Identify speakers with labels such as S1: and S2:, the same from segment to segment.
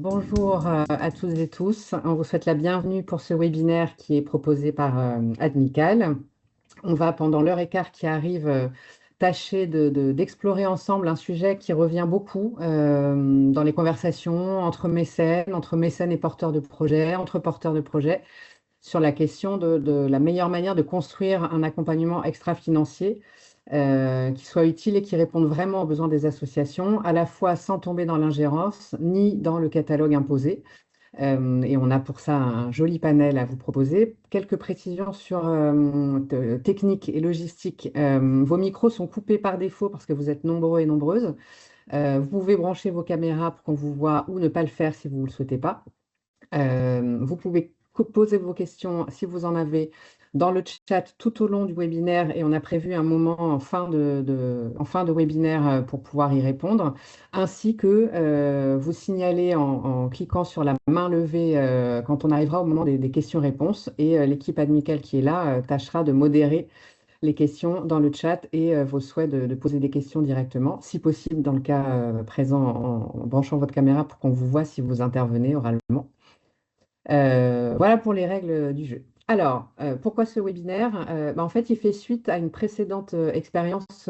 S1: Bonjour à toutes et tous. On vous souhaite la bienvenue pour ce webinaire qui est proposé par Admical. On va, pendant l'heure et quart qui arrive, tâcher d'explorer ensemble un sujet qui revient beaucoup dans les conversations entre mécènes et porteurs de projets, entre porteurs de projets, sur la question de la meilleure manière de construire un accompagnement extra-financier qui soit utile et qui réponde vraiment aux besoins des associations, à la fois sans tomber dans l'ingérence ni dans le catalogue imposé. Et on a pour ça un joli panel à vous proposer. Quelques précisions sur technique et logistique. Vos micros sont coupés par défaut parce que vous êtes nombreux et nombreuses. Vous pouvez brancher vos caméras pour qu'on vous voit ou ne pas le faire si vous ne le souhaitez pas. Vous pouvez poser vos questions si vous en avez dans le chat tout au long du webinaire et on a prévu un moment en fin de webinaire pour pouvoir y répondre, ainsi que vous signaler en cliquant sur la main levée quand on arrivera au moment des questions-réponses et l'équipe Admical qui est là tâchera de modérer les questions dans le chat et vos souhaits de poser des questions directement, si possible dans le cas présent en branchant votre caméra pour qu'on vous voit si vous intervenez oralement. Voilà pour les règles du jeu. Alors, pourquoi ce webinaire? En fait, il fait suite à une précédente expérience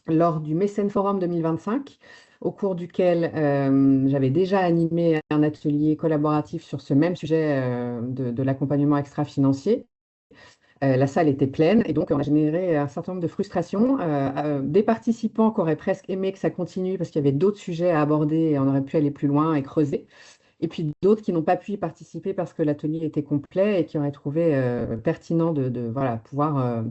S1: lors du Mécène Forum 2025, au cours duquel j'avais déjà animé un atelier collaboratif sur ce même sujet de l'accompagnement extra-financier. La salle était pleine et donc on a généré un certain nombre de frustrations. Des participants qui auraient presque aimé que ça continue parce qu'il y avait d'autres sujets à aborder et on aurait pu aller plus loin et creuser. Et puis d'autres qui n'ont pas pu y participer parce que l'atelier était complet et qui auraient trouvé pertinent de voilà, pouvoir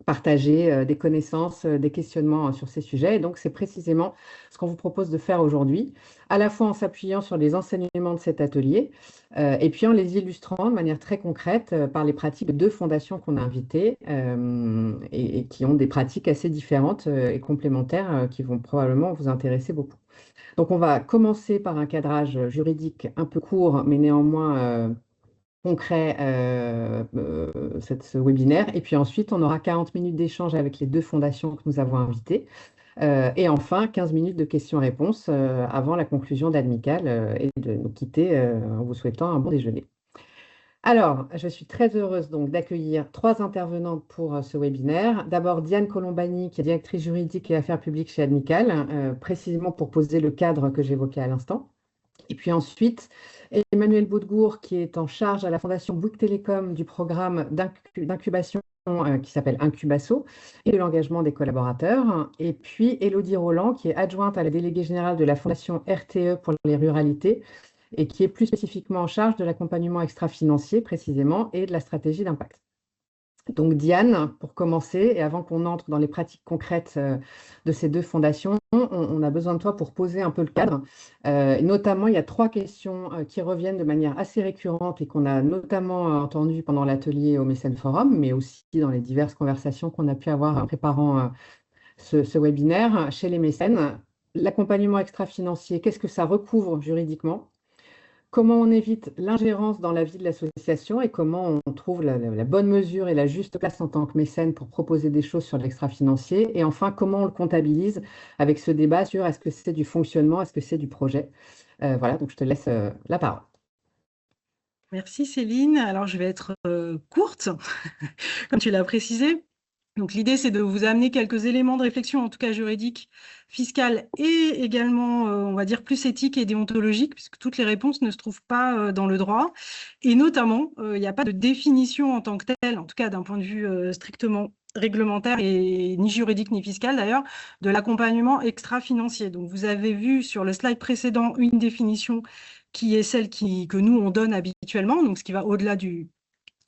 S1: partager des connaissances, des questionnements sur ces sujets. Et donc, c'est précisément ce qu'on vous propose de faire aujourd'hui, à la fois en s'appuyant sur les enseignements de cet atelier et puis en les illustrant de manière très concrète par les pratiques de deux fondations qu'on a invitées et qui ont des pratiques assez différentes et complémentaires qui vont probablement vous intéresser beaucoup. Donc, on va commencer par un cadrage juridique un peu court, mais néanmoins concret, ce webinaire. Et puis ensuite, on aura 40 minutes d'échange avec les deux fondations que nous avons invitées. Et enfin, 15 minutes de questions-réponses avant la conclusion d'Admical et de nous quitter en vous souhaitant un bon déjeuner. Alors, je suis très heureuse donc d'accueillir trois intervenantes pour ce webinaire. D'abord, Diane Colombani, qui est directrice juridique et affaires publiques chez Admical, précisément pour poser le cadre que j'évoquais à l'instant. Et puis ensuite, Emmanuel Baudgour, qui est en charge à la Fondation Bouygues Télécom du programme d'incubation qui s'appelle Incubasso et de l'engagement des collaborateurs. Et puis Élodie Roland, qui est adjointe à la déléguée générale de la Fondation RTE pour les ruralités et qui est plus spécifiquement en charge de l'accompagnement extra-financier précisément et de la stratégie d'impact. Donc Diane, pour commencer, et avant qu'on entre dans les pratiques concrètes de ces deux fondations, on a besoin de toi pour poser un peu le cadre. Notamment, il y a trois questions qui reviennent de manière assez récurrente et qu'on a notamment entendues pendant l'atelier au Mécène Forum, mais aussi dans les diverses conversations qu'on a pu avoir en préparant ce webinaire chez les mécènes. L'accompagnement extra-financier, qu'est-ce que ça recouvre juridiquement? Comment on évite l'ingérence dans la vie de l'association et comment on trouve la bonne mesure et la juste place en tant que mécène pour proposer des choses sur l'extra-financier? Et enfin, comment on le comptabilise avec ce débat sur est-ce que c'est du fonctionnement, est-ce que c'est du projet? Voilà, donc je te laisse la parole.
S2: Merci Céline. Alors je vais être courte, comme tu l'as précisé. Donc l'idée, c'est de vous amener quelques éléments de réflexion, en tout cas juridique, fiscale et également, on va dire, plus éthique et déontologique, puisque toutes les réponses ne se trouvent pas dans le droit. Et notamment, il n'y a pas de définition en tant que telle, en tout cas d'un point de vue strictement réglementaire et ni juridique ni fiscal d'ailleurs, de l'accompagnement extra-financier. Donc vous avez vu sur le slide précédent une définition qui est celle que nous, on donne habituellement, donc ce qui va au-delà du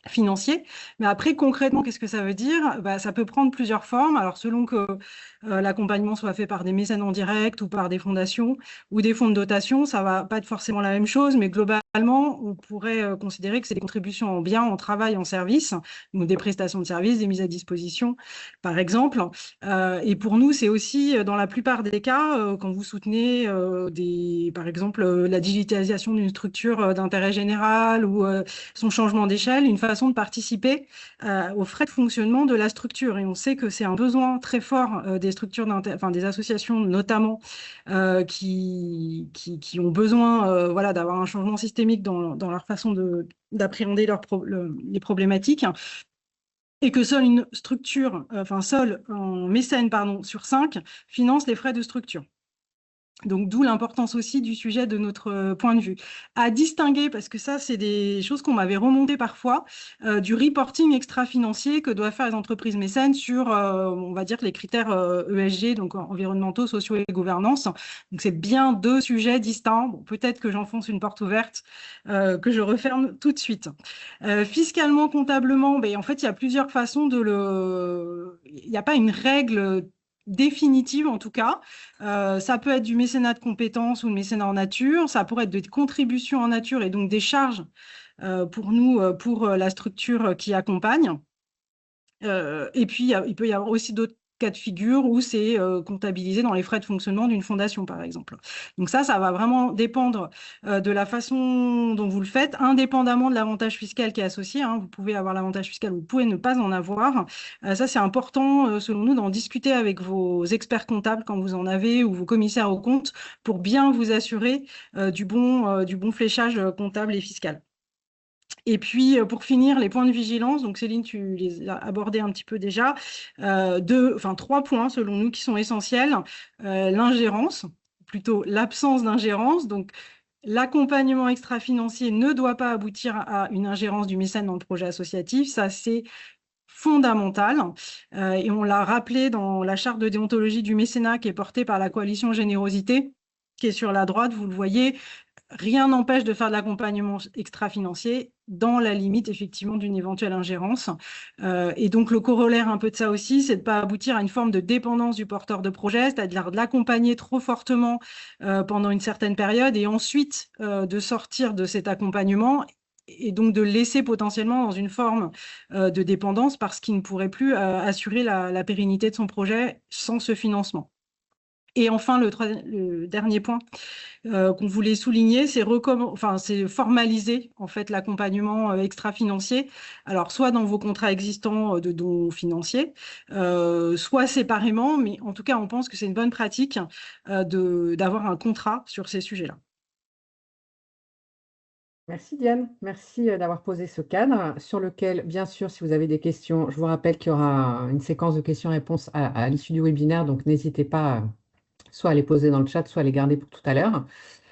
S2: financier. Mais après, concrètement, qu'est-ce que ça veut dire? Ça peut prendre plusieurs formes. Alors, selon que l'accompagnement soit fait par des mécènes en direct ou par des fondations ou des fonds de dotation, ça va pas être forcément la même chose, mais globalement, on pourrait considérer que c'est des contributions en biens, en travail, en service, ou des prestations de services, des mises à disposition, par exemple. Et pour nous, c'est aussi, dans la plupart des cas, quand vous soutenez par exemple, la digitalisation d'une structure d'intérêt général ou son changement d'échelle, une façon de participer aux frais de fonctionnement de la structure. Et on sait que c'est un besoin très fort des structures des associations notamment qui ont besoin voilà, d'avoir un changement systémique dans leur façon d'appréhender les problématiques, et que seule une structure, seul un mécène sur 5 finance les frais de structure. Donc, d'où l'importance aussi du sujet de notre point de vue. À distinguer, parce que ça, c'est des choses qu'on m'avait remontées parfois, du reporting extra-financier que doivent faire les entreprises mécènes sur, on va dire, les critères ESG, donc environnementaux, sociaux et gouvernance. Donc, c'est bien 2 sujets distincts. Bon, peut-être que j'enfonce une porte ouverte que je referme tout de suite. Fiscalement, comptablement, en fait, il y a plusieurs façons Il n'y a pas une règle définitive, en tout cas. Ça peut être du mécénat de compétences ou le mécénat en nature, ça pourrait être des contributions en nature et donc des charges pour nous, pour la structure qui accompagne. Et puis, il peut y avoir aussi d'autres cas de figure où c'est comptabilisé dans les frais de fonctionnement d'une fondation, par exemple. Donc ça va vraiment dépendre de la façon dont vous le faites, indépendamment de l'avantage fiscal qui est associé. Vous pouvez avoir l'avantage fiscal, vous pouvez ne pas en avoir. Ça, c'est important, selon nous, d'en discuter avec vos experts comptables quand vous en avez ou vos commissaires aux comptes pour bien vous assurer du bon fléchage comptable et fiscal. Et puis, pour finir, les points de vigilance, donc Céline, tu les as abordés un petit peu déjà, 3 points selon nous qui sont essentiels. L'ingérence, plutôt l'absence d'ingérence, donc l'accompagnement extra-financier ne doit pas aboutir à une ingérence du mécène dans le projet associatif, ça c'est fondamental. Et on l'a rappelé dans la charte de déontologie du mécénat qui est portée par la coalition Générosité, qui est sur la droite, vous le voyez. Rien n'empêche de faire de l'accompagnement extra-financier dans la limite, effectivement, d'une éventuelle ingérence. Et donc, le corollaire un peu de ça aussi, c'est de ne pas aboutir à une forme de dépendance du porteur de projet, c'est-à-dire de l'accompagner trop fortement pendant une certaine période et ensuite de sortir de cet accompagnement et donc de le laisser potentiellement dans une forme de dépendance parce qu'il ne pourrait plus assurer la pérennité de son projet sans ce financement. Et enfin, le dernier point qu'on voulait souligner, c'est formaliser en fait l'accompagnement extra-financier. Alors, soit dans vos contrats existants de dons financiers, soit séparément, mais en tout cas, on pense que c'est une bonne pratique d'avoir un contrat sur ces sujets-là.
S1: Merci Diane, merci d'avoir posé ce cadre sur lequel, bien sûr, si vous avez des questions, je vous rappelle qu'il y aura une séquence de questions-réponses à l'issue du webinaire, donc n'hésitez pas soit à les poser dans le chat, soit à les garder pour tout à l'heure.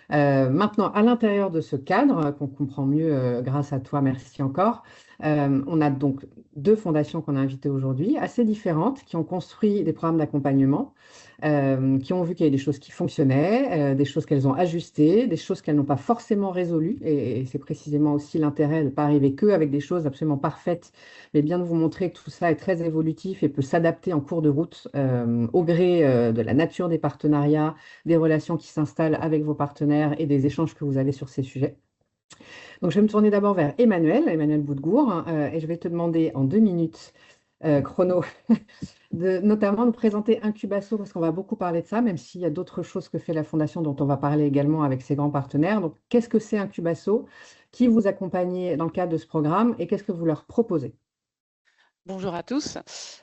S1: Maintenant, à l'intérieur de ce cadre, qu'on comprend mieux grâce à toi, merci encore, on a donc 2 fondations qu'on a invitées aujourd'hui, assez différentes, qui ont construit des programmes d'accompagnement, qui ont vu qu'il y avait des choses qui fonctionnaient, des choses qu'elles ont ajustées, des choses qu'elles n'ont pas forcément résolues. Et c'est précisément aussi l'intérêt de ne pas arriver qu'avec des choses absolument parfaites, mais bien de vous montrer que tout ça est très évolutif et peut s'adapter en cours de route au gré de la nature des partenariats, des relations qui s'installent avec vos partenaires et des échanges que vous avez sur ces sujets. Donc, je vais me tourner d'abord vers Emmanuel Boudgour, et je vais te demander en 2 minutes chrono, notamment de présenter Incubasso, parce qu'on va beaucoup parler de ça, même s'il y a d'autres choses que fait la Fondation dont on va parler également avec ses grands partenaires. Donc, qu'est-ce que c'est Incubasso? Qui vous accompagnez dans le cadre de ce programme et qu'est-ce que vous leur proposez?
S3: Bonjour à tous.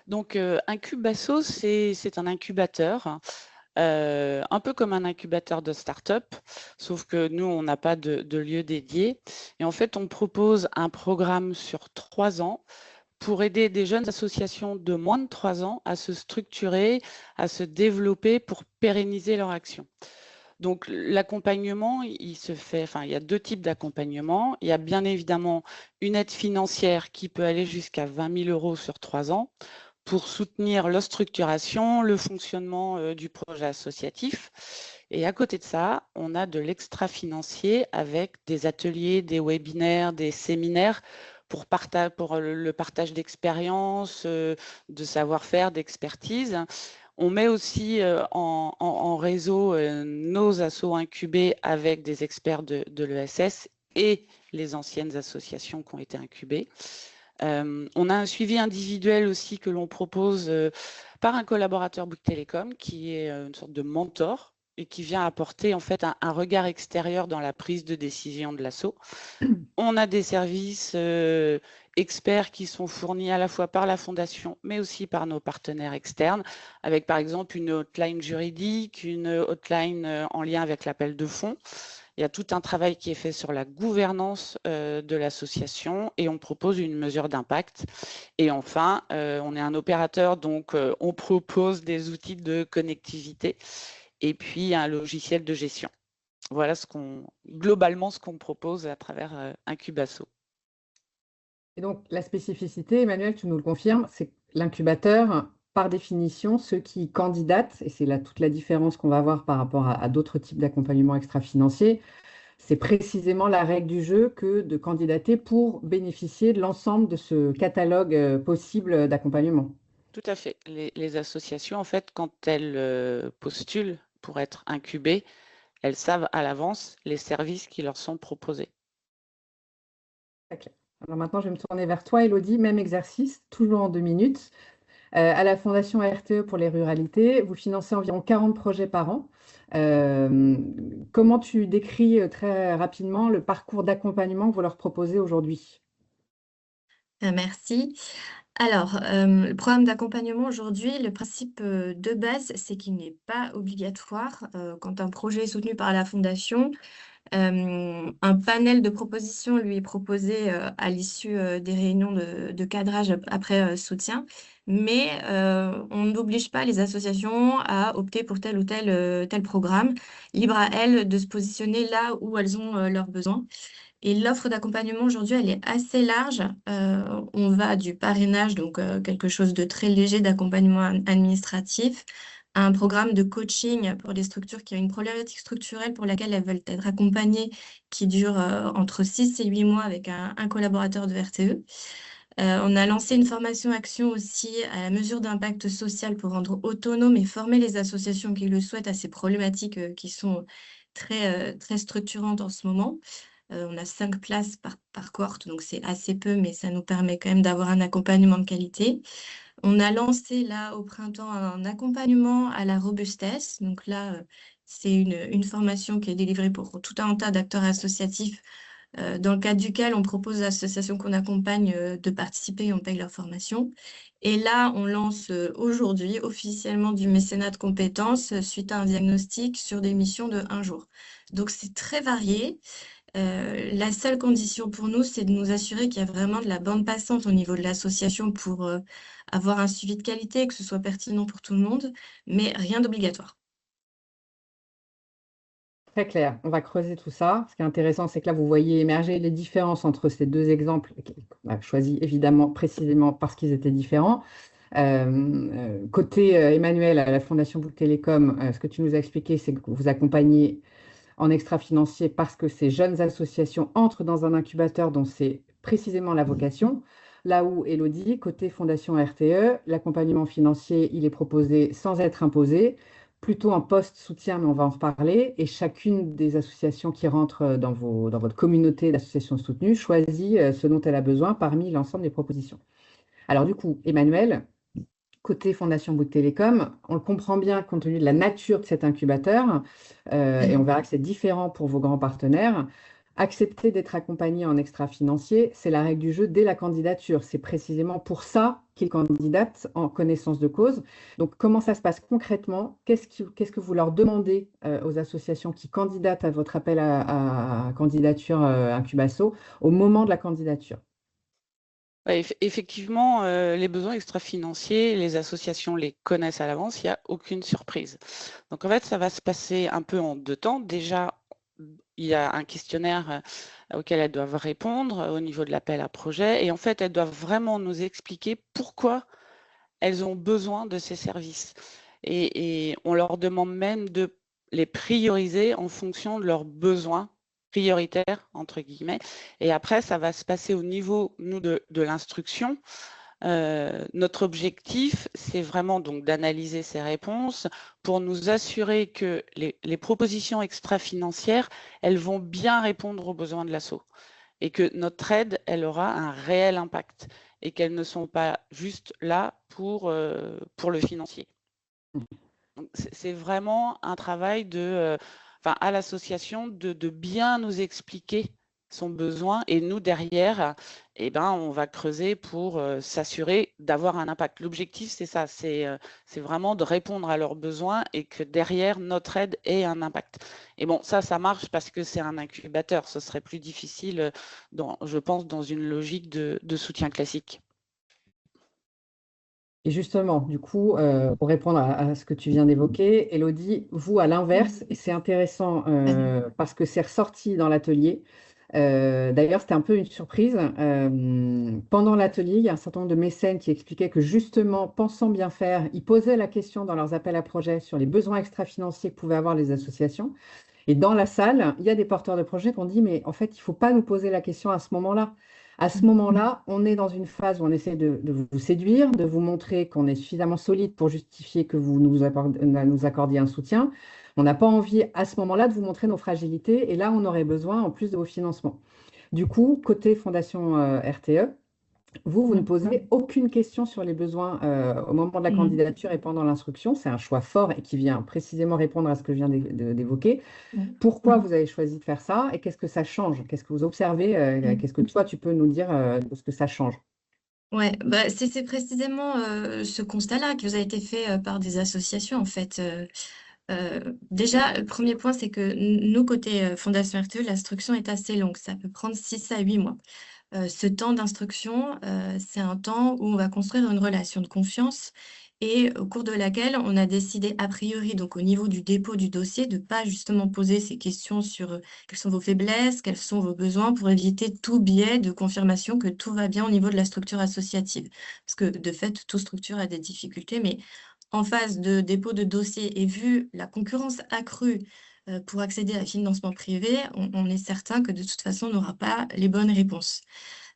S3: Donc, Incubasso, c'est un incubateur, un peu comme un incubateur de start-up, sauf que nous, on n'a pas de lieu dédié. Et en fait, on propose un programme sur 3 ans pour aider des jeunes associations de moins de 3 ans à se structurer, à se développer pour pérenniser leur action. Donc, l'accompagnement, il y a 2 types d'accompagnement. Il y a bien évidemment une aide financière qui peut aller jusqu'à 20 000 € sur 3 ans pour soutenir la structuration, le fonctionnement du projet associatif. Et à côté de ça, on a de l'extra-financier avec des ateliers, des webinaires, des séminaires pour le partage d'expériences, de savoir-faire, d'expertise. On met aussi en réseau nos assos incubés avec des experts de l'ESS et les anciennes associations qui ont été incubées. On a un suivi individuel aussi que l'on propose par un collaborateur Bouygues Telecom qui est une sorte de mentor et qui vient apporter en fait un regard extérieur dans la prise de décision de l'asso. On a des services experts qui sont fournis à la fois par la Fondation, mais aussi par nos partenaires externes, avec par exemple une hotline juridique, une hotline en lien avec l'appel de fonds. Il y a tout un travail qui est fait sur la gouvernance de l'association et on propose une mesure d'impact. Et enfin, on est un opérateur, donc on propose des outils de connectivité et puis un logiciel de gestion. Voilà globalement ce qu'on propose à travers Incubasso.
S1: Et donc, la spécificité, Emmanuel, tu nous le confirmes, c'est que l'incubateur, par définition, ceux qui candidatent, et c'est là toute la différence qu'on va avoir par rapport à d'autres types d'accompagnement extra-financier, c'est précisément la règle du jeu que de candidater pour bénéficier de l'ensemble de ce catalogue possible d'accompagnement.
S3: Tout à fait. Les associations, en fait, quand elles postulent pour être incubées, elles savent à l'avance les services qui leur sont proposés.
S1: Très clair. Alors maintenant, je vais me tourner vers toi, Elodie. Même exercice, toujours en 2 minutes. À la Fondation RTE pour les ruralités, vous financez environ 40 projets par an. Comment tu décris très rapidement le parcours d'accompagnement que vous leur proposez aujourd'hui?
S4: Merci. Alors, le programme d'accompagnement aujourd'hui, le principe, de base, c'est qu'il n'est pas obligatoire, quand un projet est soutenu par la fondation. Un panel de propositions lui est proposé, à l'issue, des réunions de cadrage après, soutien. Mais, on n'oblige pas les associations à opter pour tel ou tel programme. Libre à elles de se positionner là où elles ont, leurs besoins. Et l'offre d'accompagnement aujourd'hui, elle est assez large. On va du parrainage, donc quelque chose de très léger d'accompagnement administratif, à un programme de coaching pour des structures qui ont une problématique structurelle pour laquelle elles veulent être accompagnées, qui dure entre 6 et 8 mois avec un collaborateur de RTE. On a lancé une formation action aussi à la mesure d'impact social pour rendre autonome et former les associations qui le souhaitent à ces problématiques qui sont très structurantes en ce moment. On a 5 places par cohorte, donc c'est assez peu, mais ça nous permet quand même d'avoir un accompagnement de qualité. On a lancé là au printemps un accompagnement à la robustesse. Donc là, c'est une formation qui est délivrée pour tout un tas d'acteurs associatifs, dans le cadre duquel on propose aux associations qu'on accompagne de participer et on paye leur formation. Et là, on lance aujourd'hui officiellement du mécénat de compétences suite à un diagnostic sur des missions de 1 jour. Donc c'est très varié. La seule condition pour nous, c'est de nous assurer qu'il y a vraiment de la bande passante au niveau de l'association pour avoir un suivi de qualité, que ce soit pertinent pour tout le monde, mais rien d'obligatoire.
S1: Très clair. On va creuser tout ça. Ce qui est intéressant, c'est que là, vous voyez émerger les différences entre ces 2 exemples, qu'on a choisis évidemment précisément parce qu'ils étaient différents. Côté Emmanuel, à la Fondation Bouygues Télécom, ce que tu nous as expliqué, c'est que vous accompagnez en extra-financier parce que ces jeunes associations entrent dans un incubateur dont c'est précisément la vocation. Là où, Elodie, côté Fondation RTE, l'accompagnement financier, il est proposé sans être imposé, plutôt en post-soutien, mais on va en reparler. Et chacune des associations qui rentrent dans votre communauté d'associations soutenues choisit ce dont elle a besoin parmi l'ensemble des propositions. Alors du coup, Emmanuel, côté Fondation Bouygues Télécom, on le comprend bien compte tenu de la nature de cet incubateur, et on verra que c'est différent pour vos grands partenaires. Accepter d'être accompagné en extra-financier, c'est la règle du jeu dès la candidature. C'est précisément pour ça qu'ils candidatent en connaissance de cause. Donc, comment ça se passe concrètement? Qu'est-ce que vous leur demandez aux associations qui candidatent à votre appel à candidature Incubasso au moment de la candidature?
S3: Ouais, effectivement, les besoins extra-financiers, les associations les connaissent à l'avance, il n'y a aucune surprise. Donc en fait, ça va se passer un peu en 2 temps. Déjà, il y a un questionnaire auquel elles doivent répondre au niveau de l'appel à projet et en fait, elles doivent vraiment nous expliquer pourquoi elles ont besoin de ces services et on leur demande même de les prioriser en fonction de leurs besoins prioritaires, entre guillemets. Et après, ça va se passer au niveau, nous, de l'instruction. Notre objectif, c'est vraiment donc d'analyser ces réponses pour nous assurer que les propositions extra-financières, elles vont bien répondre aux besoins de l'asso et que notre aide, elle aura un réel impact et qu'elles ne sont pas juste là pour le financier. Donc, c'est vraiment un travail à l'association de bien nous expliquer son besoin et nous derrière, on va creuser pour s'assurer d'avoir un impact. L'objectif, c'est ça, c'est vraiment de répondre à leurs besoins et que derrière notre aide ait un impact. Et bon, ça marche parce que c'est un incubateur. Ce serait plus difficile, je pense, dans une logique de soutien classique.
S1: Et justement, du coup, pour répondre à ce que tu viens d'évoquer, Élodie, vous, à l'inverse, et c'est intéressant parce que c'est ressorti dans l'atelier. D'ailleurs, c'était un peu une surprise. Pendant l'atelier, il y a un certain nombre de mécènes qui expliquaient que justement, pensant bien faire, ils posaient la question dans leurs appels à projets sur les besoins extra-financiers que pouvaient avoir les associations. Et dans la salle, il y a des porteurs de projets qui ont dit, mais en fait, il ne faut pas nous poser la question à ce moment-là. À ce moment-là, on est dans une phase où on essaie de vous séduire, de vous montrer qu'on est suffisamment solide pour justifier que vous nous accordiez un soutien. On n'a pas envie à ce moment-là de vous montrer nos fragilités et là, on aurait besoin en plus de vos financements. Du coup, côté Fondation RTE, vous ne posez aucune question sur les besoins au moment de la candidature et pendant l'instruction. C'est un choix fort et qui vient précisément répondre à ce que je viens d'évoquer. Pourquoi vous avez choisi de faire ça et qu'est-ce que ça change? Qu'est-ce que vous observez? Qu'est-ce que toi, tu peux nous dire de ce que ça change?
S4: Ouais, bah, c'est précisément ce constat-là qui vous a été fait par des associations, en fait. Déjà, le premier point, c'est que nous, côté Fondation RTE, l'instruction est assez longue. Ça peut prendre 6 à 8 mois. Ce temps d'instruction, c'est un temps où on va construire une relation de confiance et au cours de laquelle on a décidé a priori, donc au niveau du dépôt du dossier, de pas justement poser ces questions sur quelles sont vos faiblesses, quels sont vos besoins, pour éviter tout biais de confirmation que tout va bien au niveau de la structure associative. Parce que de fait, toute structure a des difficultés, mais en phase de dépôt de dossier et vu la concurrence accrue pour accéder à un financement privé, on est certain que de toute façon, on n'aura pas les bonnes réponses.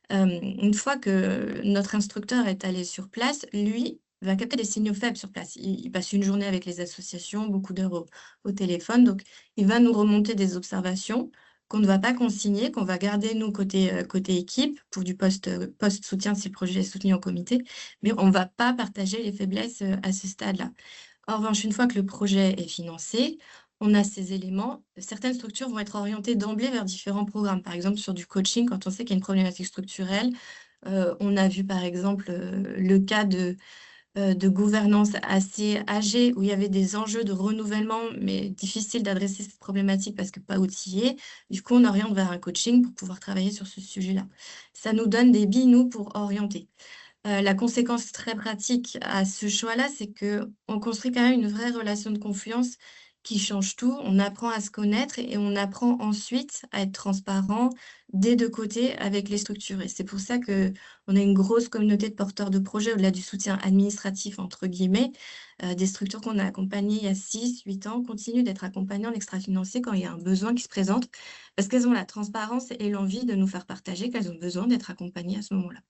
S4: Une fois que notre instructeur est allé sur place, lui va capter des signaux faibles sur place. Il passe une journée avec les associations, beaucoup d'heures au téléphone, donc il va nous remonter des observations qu'on ne va pas consigner, qu'on va garder nous côté équipe pour du post-soutien si le projet est soutenu en comité, mais on ne va pas partager les faiblesses à ce stade-là. En revanche, une fois que le projet est financé, on a ces éléments. Certaines structures vont être orientées d'emblée vers différents programmes. Par exemple, sur du coaching, quand on sait qu'il y a une problématique structurelle, on a vu par exemple le cas de gouvernance assez âgée où il y avait des enjeux de renouvellement, mais difficile d'adresser cette problématique parce que pas outillé. Du coup, on oriente vers un coaching pour pouvoir travailler sur ce sujet-là. Ça nous donne des billes, nous, pour orienter. La conséquence très pratique à ce choix-là, c'est qu'on construit quand même une vraie relation de confiance qui change tout. On apprend à se connaître et on apprend ensuite à être transparent des 2 côtés avec les structures et c'est pour ça qu'on a une grosse communauté de porteurs de projets au-delà du soutien «administratif» entre guillemets. Des structures qu'on a accompagnées il y a 6-8 ans continuent d'être accompagnées en extra-financier quand il y a un besoin qui se présente parce qu'elles ont la transparence et l'envie de nous faire partager qu'elles ont besoin d'être accompagnées à ce moment-là.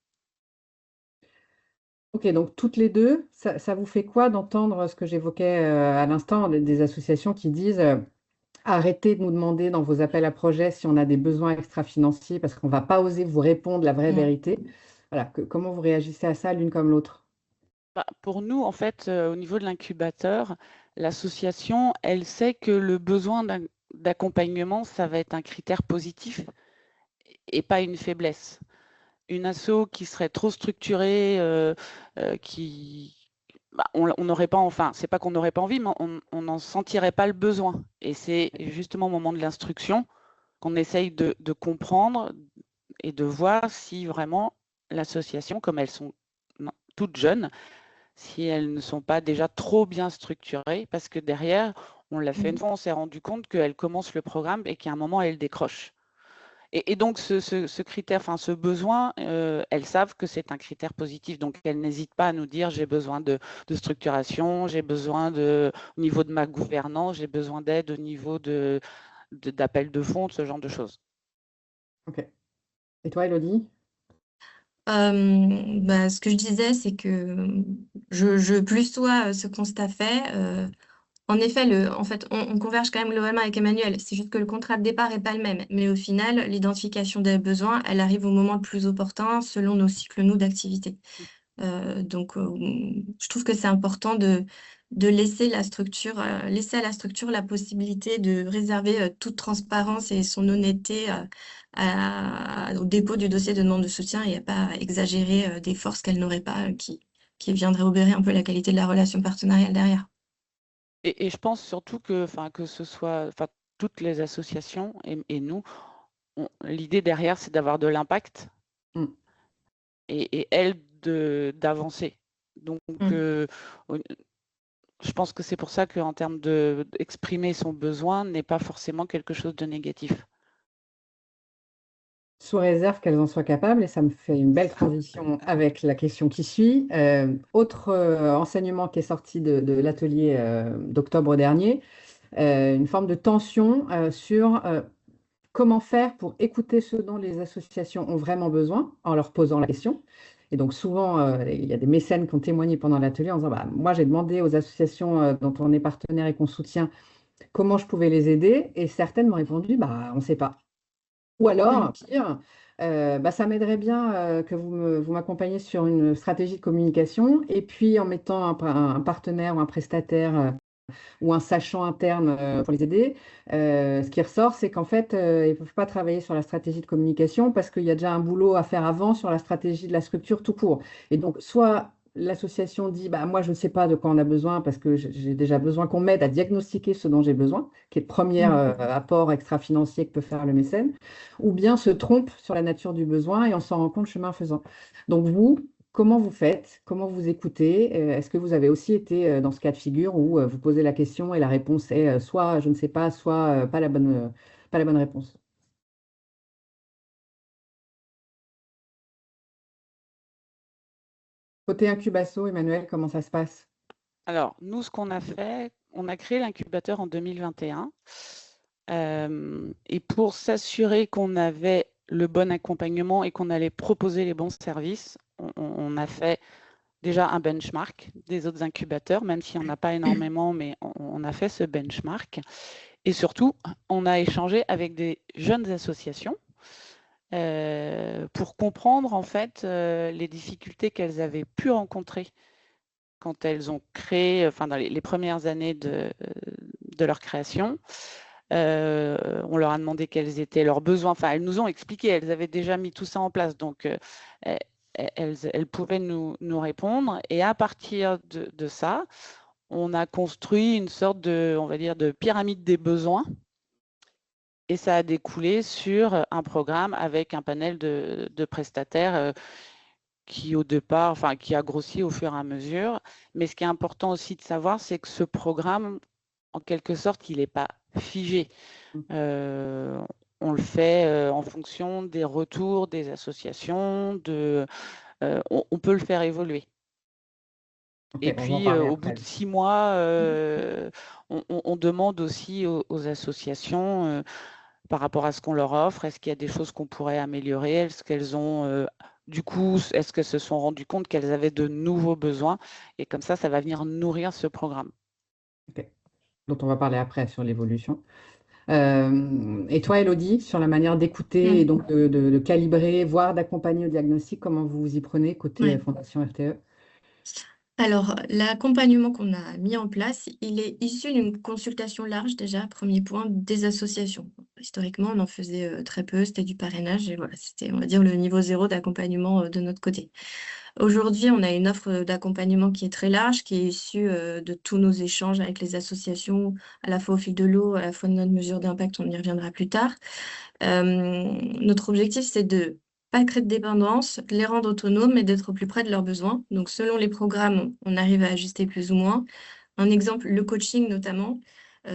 S1: Ok, donc toutes les deux, ça vous fait quoi d'entendre ce que j'évoquais à l'instant, des associations qui disent arrêtez de nous demander dans vos appels à projets si on a des besoins extra-financiers parce qu'on ne va pas oser vous répondre la vraie
S4: Mmh.
S1: vérité. Voilà, comment vous réagissez à ça l'une comme l'autre?
S3: Pour nous, en fait, au niveau de l'incubateur, l'association, elle sait que le besoin d'accompagnement, ça va être un critère positif et pas une faiblesse. Une asso qui serait trop structurée, on n'aurait pas, enfin, c'est pas qu'on n'aurait pas envie, mais on n'en sentirait pas le besoin. Et c'est justement au moment de l'instruction qu'on essaye de comprendre et de voir si vraiment l'association, comme elles sont toutes jeunes, si elles ne sont pas déjà trop bien structurées, parce que derrière, on l'a fait une fois, on s'est rendu compte qu'elles commencent le programme et qu'à un moment, elles décrochent. Et donc, ce critère, enfin, ce besoin, elles savent que c'est un critère positif. Donc, elles n'hésitent pas à nous dire, j'ai besoin de structuration, j'ai besoin au niveau de ma gouvernance, j'ai besoin d'aide au niveau d'appel de fonds, ce genre de choses.
S1: Ok. Et toi, Elodie?
S4: Ce que je disais, c'est que je plus toi ce constat fait. En effet, en fait, on converge quand même globalement avec Emmanuel. C'est juste que le contrat de départ n'est pas le même. Mais au final, l'identification des besoins, elle arrive au moment le plus opportun selon nos cycles, nous, d'activité. Je trouve que c'est important de laisser à la structure la possibilité de réserver toute transparence et son honnêteté au dépôt du dossier de demande de soutien et à pas exagérer des forces qu'elle n'aurait pas, qui viendraient obérer un peu la qualité de la relation partenariale derrière.
S3: Et je pense surtout que, que ce soit toutes les associations et nous, l'idée derrière, c'est d'avoir de l'impact
S1: Mm.
S3: et elles d'avancer. Donc, je pense que c'est pour ça qu'en termes d'exprimer son besoin n'est pas forcément quelque chose de négatif.
S1: Sous réserve qu'elles en soient capables, et ça me fait une belle transition avec la question qui suit. Autre enseignement qui est sorti de l'atelier d'octobre dernier, une forme de tension sur comment faire pour écouter ce dont les associations ont vraiment besoin en leur posant la question. Et donc souvent, il y a des mécènes qui ont témoigné pendant l'atelier en disant, bah, moi j'ai demandé aux associations dont on est partenaire et qu'on soutient comment je pouvais les aider, et certaines m'ont répondu, bah, on ne sait pas. Ou alors, pire, bah, ça m'aiderait bien que vous m'accompagniez sur une stratégie de communication, et puis en mettant un partenaire ou un prestataire ou un sachant interne pour les aider. Ce qui ressort, c'est qu'en fait, ils ne peuvent pas travailler sur la stratégie de communication parce qu'il y a déjà un boulot à faire avant sur la stratégie de la structure tout court. Et donc, soit l'association dit, bah, moi, je ne sais pas de quoi on a besoin parce que j'ai déjà besoin qu'on m'aide à diagnostiquer ce dont j'ai besoin, qui est le premier apport extra-financier que peut faire le mécène, ou bien se trompe sur la nature du besoin et on s'en rend compte chemin faisant. Donc, vous, comment vous faites? Comment vous écoutez? Est-ce que vous avez aussi été dans ce cas de figure où vous posez la question et la réponse est soit je ne sais pas, soit pas la bonne réponse? Côté Incubasso, Emmanuel, comment ça se passe?
S3: Alors, nous, ce qu'on a fait, on a créé l'incubateur en 2021. Et pour s'assurer qu'on avait le bon accompagnement et qu'on allait proposer les bons services, on a fait déjà un benchmark des autres incubateurs, même si on n'a pas énormément, mais on a fait ce benchmark. Et surtout, on a échangé avec des jeunes associations pour comprendre en fait les difficultés qu'elles avaient pu rencontrer quand elles ont créé, dans les premières années de leur création. On leur a demandé quels étaient leurs besoins. Enfin, elles nous ont expliqué, elles avaient déjà mis tout ça en place. Donc, elles pouvaient nous répondre. Et à partir de ça, on a construit une sorte de, on va dire, de pyramide des besoins. Et ça a découlé sur un programme avec un panel de prestataires qui au départ, qui a grossi au fur et à mesure. Mais ce qui est important aussi de savoir, c'est que ce programme, en quelque sorte, il n'est pas figé. On le fait en fonction des retours des associations, on peut le faire évoluer.
S1: Okay,
S3: et puis, au bout de 6 mois, on demande aussi aux associations par rapport à ce qu'on leur offre, est-ce qu'il y a des choses qu'on pourrait améliorer? Est-ce qu'elles ont, du coup, est-ce qu'elles se sont rendues compte qu'elles avaient de nouveaux besoins? Et comme ça va venir nourrir ce programme.
S1: Okay. Dont on va parler après sur l'évolution. Et toi, Elodie, sur la manière d'écouter et donc de calibrer, voire d'accompagner au diagnostic, comment vous vous y prenez côté Fondation RTE?
S4: Alors, l'accompagnement qu'on a mis en place, il est issu d'une consultation large déjà, premier point, des associations. Historiquement, on en faisait très peu, c'était du parrainage et voilà, c'était, on va dire, le niveau zéro d'accompagnement de notre côté. Aujourd'hui, on a une offre d'accompagnement qui est très large, qui est issue de tous nos échanges avec les associations, à la fois au fil de l'eau, à la fois de notre mesure d'impact, on y reviendra plus tard. Notre objectif, c'est de pas créer de dépendance, de les rendre autonomes et d'être au plus près de leurs besoins. Donc, selon les programmes, on arrive à ajuster plus ou moins. Un exemple, le coaching notamment.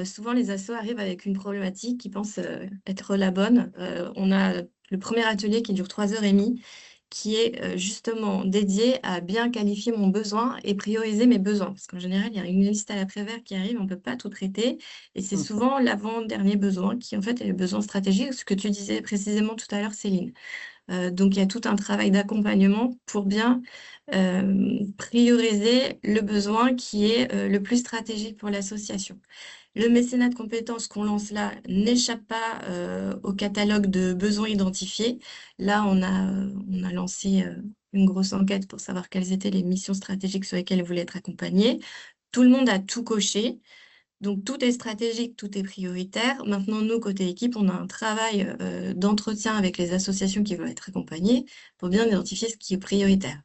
S4: Souvent, les assos arrivent avec une problématique qui pensent être la bonne. On a le premier atelier qui dure 3h30, qui est justement dédié à bien qualifier mon besoin et prioriser mes besoins. Parce qu'en général, il y a une liste à l'après-vert qui arrive, on ne peut pas tout traiter. Et c'est souvent l'avant-dernier besoin qui, en fait, est le besoin stratégique, ce que tu disais précisément tout à l'heure, Céline. Donc, il y a tout un travail d'accompagnement pour bien prioriser le besoin qui est le plus stratégique pour l'association. Le mécénat de compétences qu'on lance là n'échappe pas au catalogue de besoins identifiés. Là, on a lancé une grosse enquête pour savoir quelles étaient les missions stratégiques sur lesquelles vous voulez être accompagné. Tout le monde a tout coché. Donc, tout est stratégique, tout est prioritaire. Maintenant, nous, côté équipe, on a un travail d'entretien avec les associations qui veulent être accompagnées pour bien identifier ce qui est prioritaire.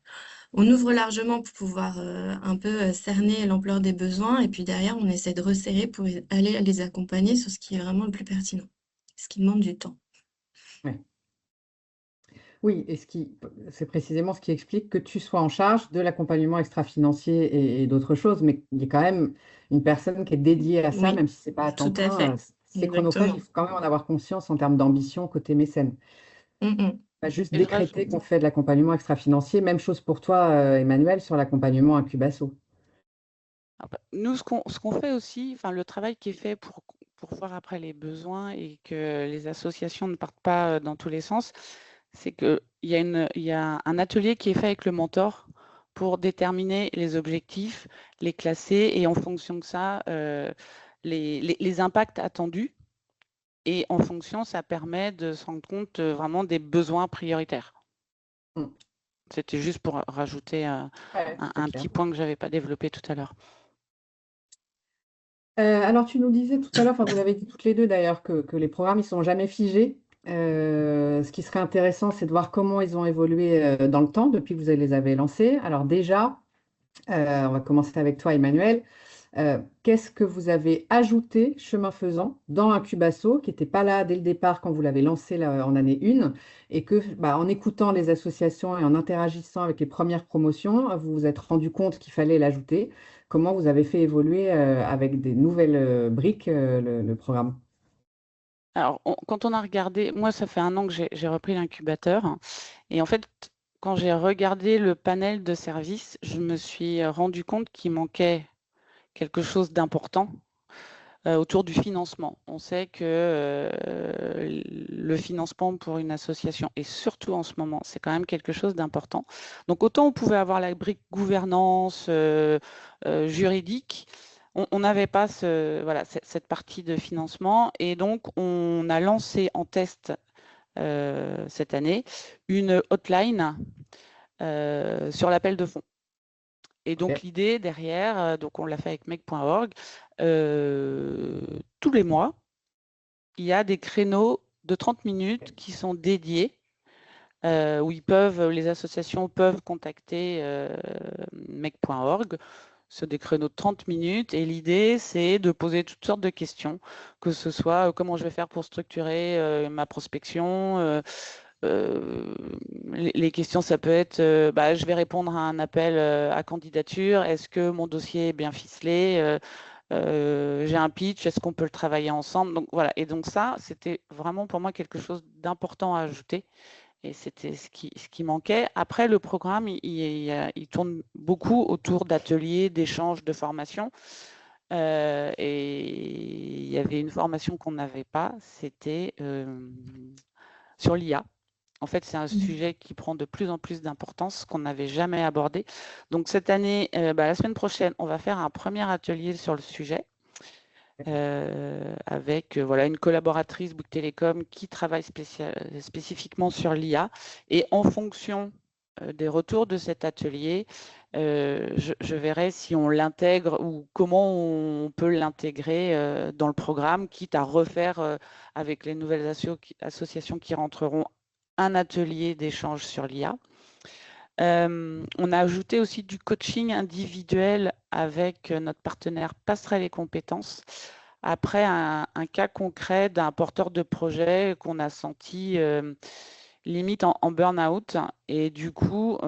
S4: On ouvre largement pour pouvoir un peu cerner l'ampleur des besoins et puis derrière, on essaie de resserrer pour aller les accompagner sur ce qui est vraiment le plus pertinent, ce qui demande du temps.
S1: Ouais. Oui, et c'est précisément ce qui explique que tu sois en charge de l'accompagnement extra-financier et d'autres choses, mais il y a quand même une personne qui est dédiée à ça,
S4: Oui,
S1: même si c'est pas à temps
S4: tout à
S1: plein.
S4: fait.
S1: C'est chronophage,
S4: Exactement.
S1: il faut quand même en avoir conscience en termes d'ambition côté mécène.
S4: Mm.
S1: Pas juste
S3: Et je rajoute,
S1: décréter qu'on fait de l'accompagnement extra-financier. Même chose pour toi, Emmanuel, sur l'accompagnement incubasso.
S3: nous, ce qu'on fait aussi, enfin, le travail qui est fait pour voir après les besoins et que les associations ne partent pas dans tous les sens, c'est qu'il y a un atelier qui est fait avec le mentor pour déterminer les objectifs, les classer et en fonction de ça, les impacts attendus. Et en fonction, ça permet de se rendre compte vraiment des besoins prioritaires.
S1: Mm.
S3: C'était juste pour rajouter
S1: Ouais, c'est
S3: un
S1: clair.
S3: petit point que je n'avais pas développé tout à l'heure.
S1: Alors, tu nous disais tout à l'heure, enfin, vous l'avez dit toutes les deux d'ailleurs, que les programmes, ils sont jamais figés. Ce qui serait intéressant, c'est de voir comment ils ont évolué dans le temps depuis que vous les avez lancés. Alors déjà, on va commencer avec toi, Emmanuel. Qu'est-ce que vous avez ajouté, chemin faisant, dans Incubasso, qui n'était pas là dès le départ quand vous l'avez lancé là, en année 1, et que, en écoutant les associations et en interagissant avec les premières promotions, vous vous êtes rendu compte qu'il fallait l'ajouter. Comment vous avez fait évoluer avec des nouvelles briques le programme?
S3: Alors, quand on a regardé, moi, ça fait 1 an que j'ai repris l'incubateur. Et en fait, quand j'ai regardé le panel de services, je me suis rendu compte qu'il manquait quelque chose d'important autour du financement. On sait que le financement pour une association, et surtout en ce moment, c'est quand même quelque chose d'important. Donc, autant on pouvait avoir la brique gouvernance juridique, on n'avait pas cette partie de financement. Et donc, on a lancé en test cette année une hotline sur l'appel de fonds. Et donc,
S1: Ok.
S3: l'idée derrière, donc on l'a fait avec make.org, tous les mois, il y a des créneaux de 30 minutes qui sont dédiés, où les associations peuvent contacter make.org sur des créneaux de 30 minutes. Et l'idée, c'est de poser toutes sortes de questions, que ce soit comment je vais faire pour structurer ma prospection. Les questions, ça peut être, je vais répondre à un appel à candidature. Est-ce que mon dossier est bien ficelé? J'ai un pitch, est-ce qu'on peut le travailler ensemble? Donc voilà. Et donc ça, c'était vraiment pour moi quelque chose d'important à ajouter. Et c'était ce qui manquait. Après, le programme, il tourne beaucoup autour d'ateliers, d'échanges, de formations. Et il y avait une formation qu'on n'avait pas, c'était sur l'IA. En fait, c'est un sujet qui prend de plus en plus d'importance, qu'on n'avait jamais abordé. Donc cette année, la semaine prochaine, on va faire un premier atelier sur le sujet avec une collaboratrice Bouygues Télécom qui travaille spécifiquement sur l'IA. Et en fonction des retours de cet atelier, je verrai si on l'intègre ou comment on peut l'intégrer dans le programme, quitte à refaire avec les nouvelles associations qui rentreront un atelier d'échange sur l'IA. On a ajouté aussi du coaching individuel avec notre partenaire Passerelle et Compétences, après un cas concret d'un porteur de projet qu'on a senti limite en burn-out. Et du coup,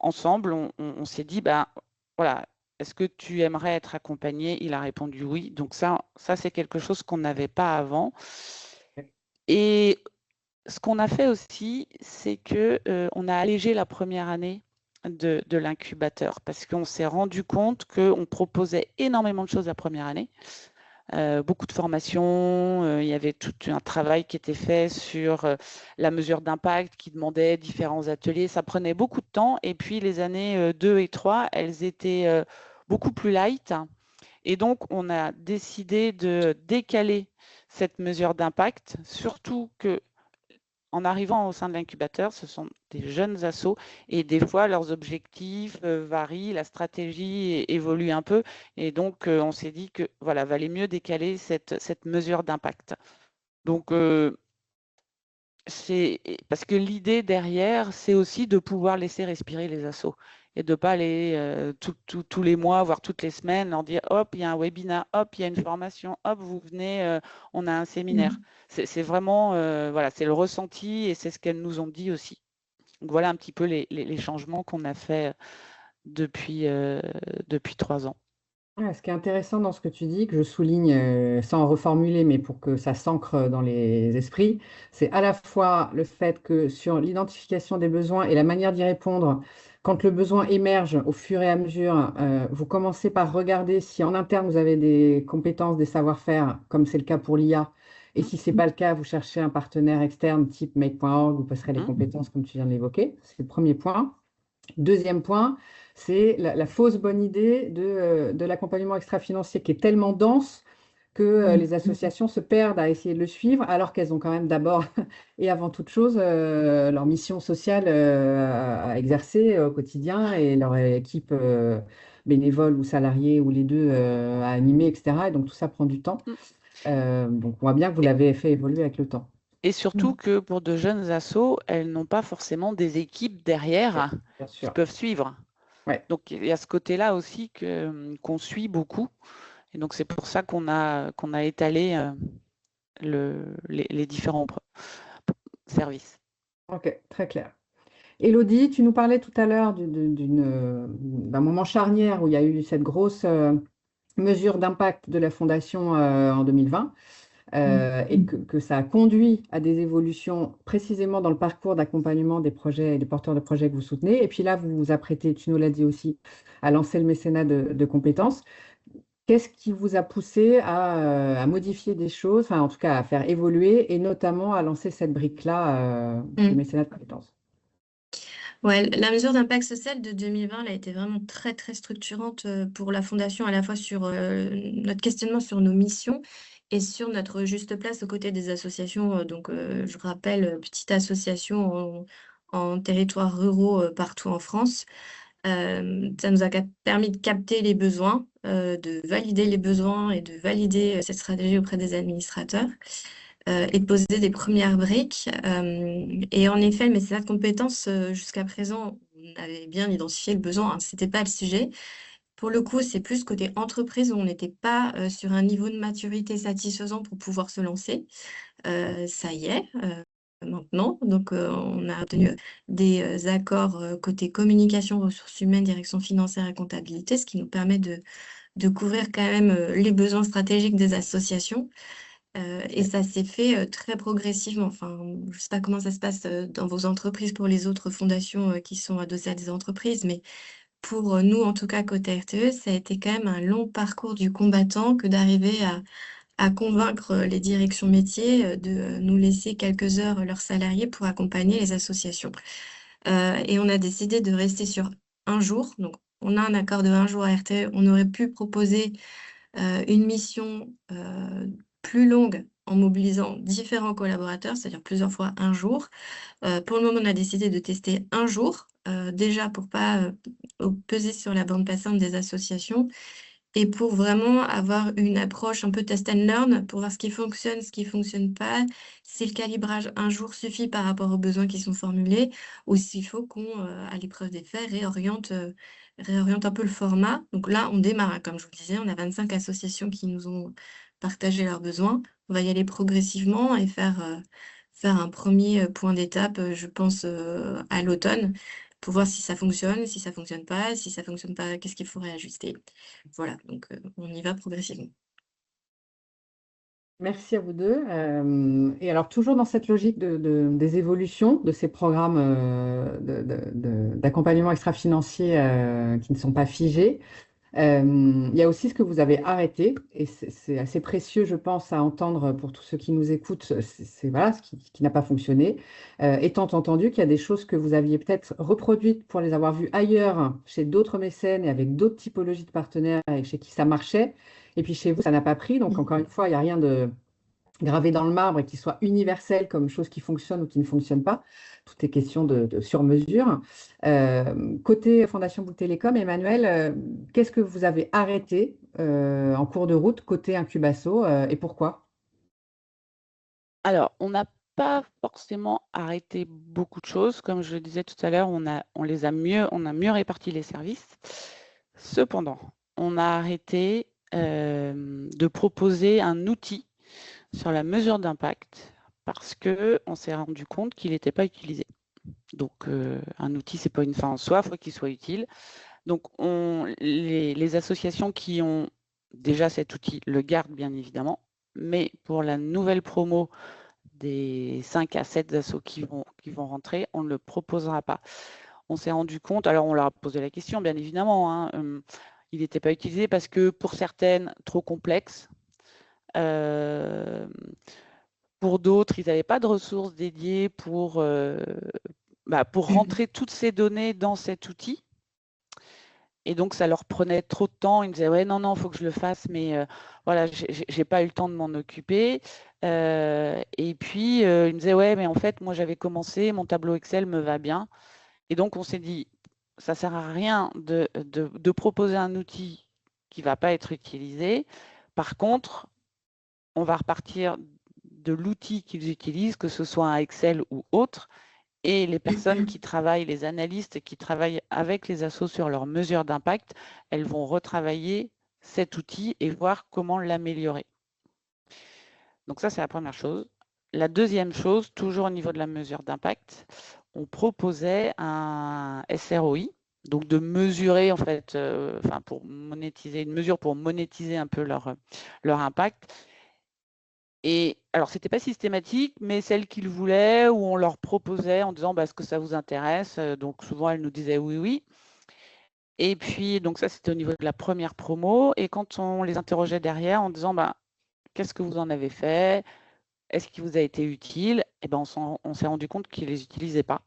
S3: ensemble, on s'est dit, voilà, est-ce que tu aimerais être accompagné? Il a répondu oui. Donc ça c'est quelque chose qu'on n'avait pas avant. Et ce qu'on a fait aussi, c'est qu'on a allégé la première année de l'incubateur parce qu'on s'est rendu compte qu'on proposait énormément de choses la première année. beaucoup de formations, il y avait tout un travail qui était fait sur la mesure d'impact qui demandait différents ateliers. Ça prenait beaucoup de temps. Et puis les années 2 et 3, elles étaient beaucoup plus light. Et donc, on a décidé de décaler cette mesure d'impact, surtout que en arrivant au sein de l'incubateur, ce sont des jeunes assos et des fois leurs objectifs varient, la stratégie évolue un peu et donc on s'est dit que voilà, valait mieux décaler cette mesure d'impact. Donc c'est parce que l'idée derrière, c'est aussi de pouvoir laisser respirer les assos et de ne pas aller tous les mois, voire toutes les semaines, leur dire hop, il y a un webinaire, hop, il y a une formation, hop, vous venez, on a un séminaire. C'est vraiment, voilà, c'est le ressenti et c'est ce qu'elles nous ont dit aussi. Donc voilà un petit peu les changements qu'on a fait depuis 3 ans.
S1: Ce qui est intéressant dans ce que tu dis, que je souligne sans reformuler, mais pour que ça s'ancre dans les esprits, c'est à la fois le fait que sur l'identification des besoins et la manière d'y répondre, quand le besoin émerge au fur et à mesure, vous commencez par regarder si en interne vous avez des compétences, des savoir-faire, comme c'est le cas pour l'IA, et si ce n'est pas le cas, vous cherchez un partenaire externe type make.org, vous passerez les compétences comme tu viens de l'évoquer. C'est le premier point. Deuxième point, c'est la fausse bonne idée de l'accompagnement extra-financier qui est tellement dense que les associations se perdent à essayer de le suivre, alors qu'elles ont quand même d'abord et avant toute chose leur mission sociale à exercer au quotidien et leur équipe bénévole ou salariée ou les deux à animer, etc. Et donc tout ça prend du temps. Donc on voit bien que vous l'avez fait évoluer avec le temps.
S3: Et surtout que pour de jeunes assos, elles n'ont pas forcément des équipes derrière
S1: Bien
S3: qui
S1: sûr.
S3: peuvent suivre.
S1: Ouais.
S3: Donc il y a ce côté-là aussi qu'on suit beaucoup. Et donc c'est pour ça qu'on a étalé les différents services.
S1: Ok, très clair. Élodie, tu nous parlais tout à l'heure d'un moment charnière où il y a eu cette grosse mesure d'impact de la Fondation en 2020 et que ça a conduit à des évolutions précisément dans le parcours d'accompagnement des projets et des porteurs de projets que vous soutenez. Et puis là, vous vous apprêtez, tu nous l'as dit aussi, à lancer le mécénat de compétences. Qu'est-ce qui vous a poussé à modifier des choses, enfin en tout cas à faire évoluer et notamment à lancer cette brique-là du mécénat de compétences?
S4: Ouais, la mesure d'impact social de 2020 elle a été vraiment très très structurante pour la Fondation, à la fois sur notre questionnement sur nos missions et sur notre juste place aux côtés des associations. Donc, je rappelle, petite association en territoires ruraux partout en France. Ça nous a permis de capter les besoins, de valider les besoins et de valider cette stratégie auprès des administrateurs. Et de poser des premières briques. Et en effet, le mécénat de compétences, jusqu'à présent, on avait bien identifié le besoin, hein, c'était pas le sujet. Pour le coup, c'est plus côté entreprise où on n'était pas sur un niveau de maturité satisfaisant pour pouvoir se lancer. Ça y est, maintenant. Donc, on a obtenu des accords côté communication, ressources humaines, direction financière et comptabilité, ce qui nous permet de couvrir quand même les besoins stratégiques des associations. Et ça s'est fait très progressivement. Enfin, je ne sais pas comment ça se passe dans vos entreprises pour les autres fondations qui sont adossées à des entreprises, mais pour nous, en tout cas, côté RTE, ça a été quand même un long parcours du combattant que d'arriver à convaincre les directions métiers de nous laisser quelques heures leurs salariés pour accompagner les associations. Et on a décidé de rester sur un jour. Donc, on a un accord de un jour à RTE. On aurait pu proposer une mission plus longue en mobilisant différents collaborateurs, c'est-à-dire plusieurs fois un jour. Pour le moment, on a décidé de tester un jour, déjà pour pas peser sur la bande passante des associations et pour vraiment avoir une approche un peu test and learn pour voir ce qui fonctionne pas, si le calibrage un jour suffit par rapport aux besoins qui sont formulés ou s'il faut qu'on, à l'épreuve des faits, réoriente un peu le format. Donc là, on démarre, hein, comme je vous le disais, on a 25 associations qui nous ont partagé leurs besoins. On va y aller progressivement et faire un premier point d'étape, je pense, à l'automne pour voir si ça fonctionne, si ça fonctionne pas. Si ça fonctionne pas, qu'est-ce qu'il faudrait ajuster? Voilà, donc on y va progressivement.
S1: Merci à vous deux. Et alors, toujours dans cette logique des évolutions de ces programmes d'accompagnement extra-financier qui ne sont pas figés, Il y a aussi ce que vous avez arrêté, et c'est assez précieux, je pense, à entendre pour tous ceux qui nous écoutent, voilà, ce qui n'a pas fonctionné, étant entendu qu'il y a des choses que vous aviez peut-être reproduites pour les avoir vues ailleurs, chez d'autres mécènes et avec d'autres typologies de partenaires et chez qui ça marchait, et puis chez vous, ça n'a pas pris. Donc, encore une fois, il n'y a rien de gravé dans le marbre et qui soit universel comme chose qui fonctionne ou qui ne fonctionne pas. Tout est question de sur-mesure. Côté Fondation Bouygues Télécom, Emmanuel, qu'est-ce que vous avez arrêté en cours de route côté Incubasso et pourquoi?
S3: Alors, on n'a pas forcément arrêté beaucoup de choses. Comme je le disais tout à l'heure, on a mieux réparti les services. Cependant, on a arrêté de proposer un outil sur la mesure d'impact parce qu'on s'est rendu compte qu'il n'était pas utilisé. Donc, un outil, ce n'est pas une fin en soi, il faut qu'il soit utile. Donc, les associations qui ont déjà cet outil le gardent bien évidemment, mais pour la nouvelle promo des 5 à 7 assos qui vont rentrer, on ne le proposera pas. On s'est rendu compte, alors on leur a posé la question bien évidemment, hein, il n'était pas utilisé parce que pour certaines, trop complexe. Pour d'autres, ils n'avaient pas de ressources dédiées pour rentrer toutes ces données dans cet outil. Et donc, ça leur prenait trop de temps. Ils me disaient, ouais, non, il faut que je le fasse, mais voilà, j'ai pas eu le temps de m'en occuper. Et puis, ils me disaient, ouais, mais en fait, moi, j'avais commencé, mon tableau Excel me va bien. Et donc, on s'est dit, ça sert à rien de proposer un outil qui va pas être utilisé. Par contre, on va repartir de l'outil qu'ils utilisent, que ce soit un Excel ou autre, et les personnes qui travaillent, les analystes qui travaillent avec les assos sur leurs mesures d'impact, elles vont retravailler cet outil et voir comment l'améliorer. Donc ça, c'est la première chose. La deuxième chose, toujours au niveau de la mesure d'impact, on proposait un SROI, donc de mesurer en fait, pour monétiser, une mesure pour monétiser un peu leur impact. Et alors, ce n'était pas systématique, mais celles qu'ils voulaient, où on leur proposait en disant est-ce que ça vous intéresse? Donc, souvent, elles nous disaient oui, oui. Et puis, donc ça, c'était au niveau de la première promo. Et quand on les interrogeait derrière en disant qu'est-ce que vous en avez fait? Est-ce qu'il vous a été utile? Et ben, on s'est rendu compte qu'ils ne les utilisaient pas.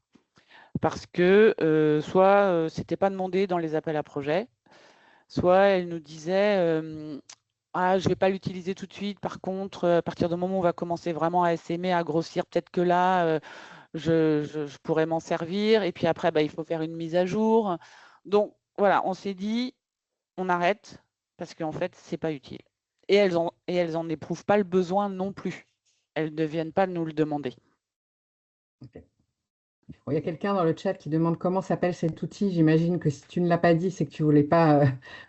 S3: Parce que soit ce n'était pas demandé dans les appels à projets, soit elles nous disaient je ne vais pas l'utiliser tout de suite. Par contre, à partir du moment où on va commencer vraiment à s'aimer, à grossir, peut-être que là, je pourrais m'en servir. Et puis après, il faut faire une mise à jour. Donc, voilà, on s'est dit, on arrête parce qu'en fait, ce n'est pas utile. Et elles en éprouvent pas le besoin non plus. Elles ne viennent pas nous le demander.
S1: Okay. Bon, il y a quelqu'un dans le chat qui demande comment s'appelle cet outil. J'imagine que si tu ne l'as pas dit, c'est que tu ne voulais pas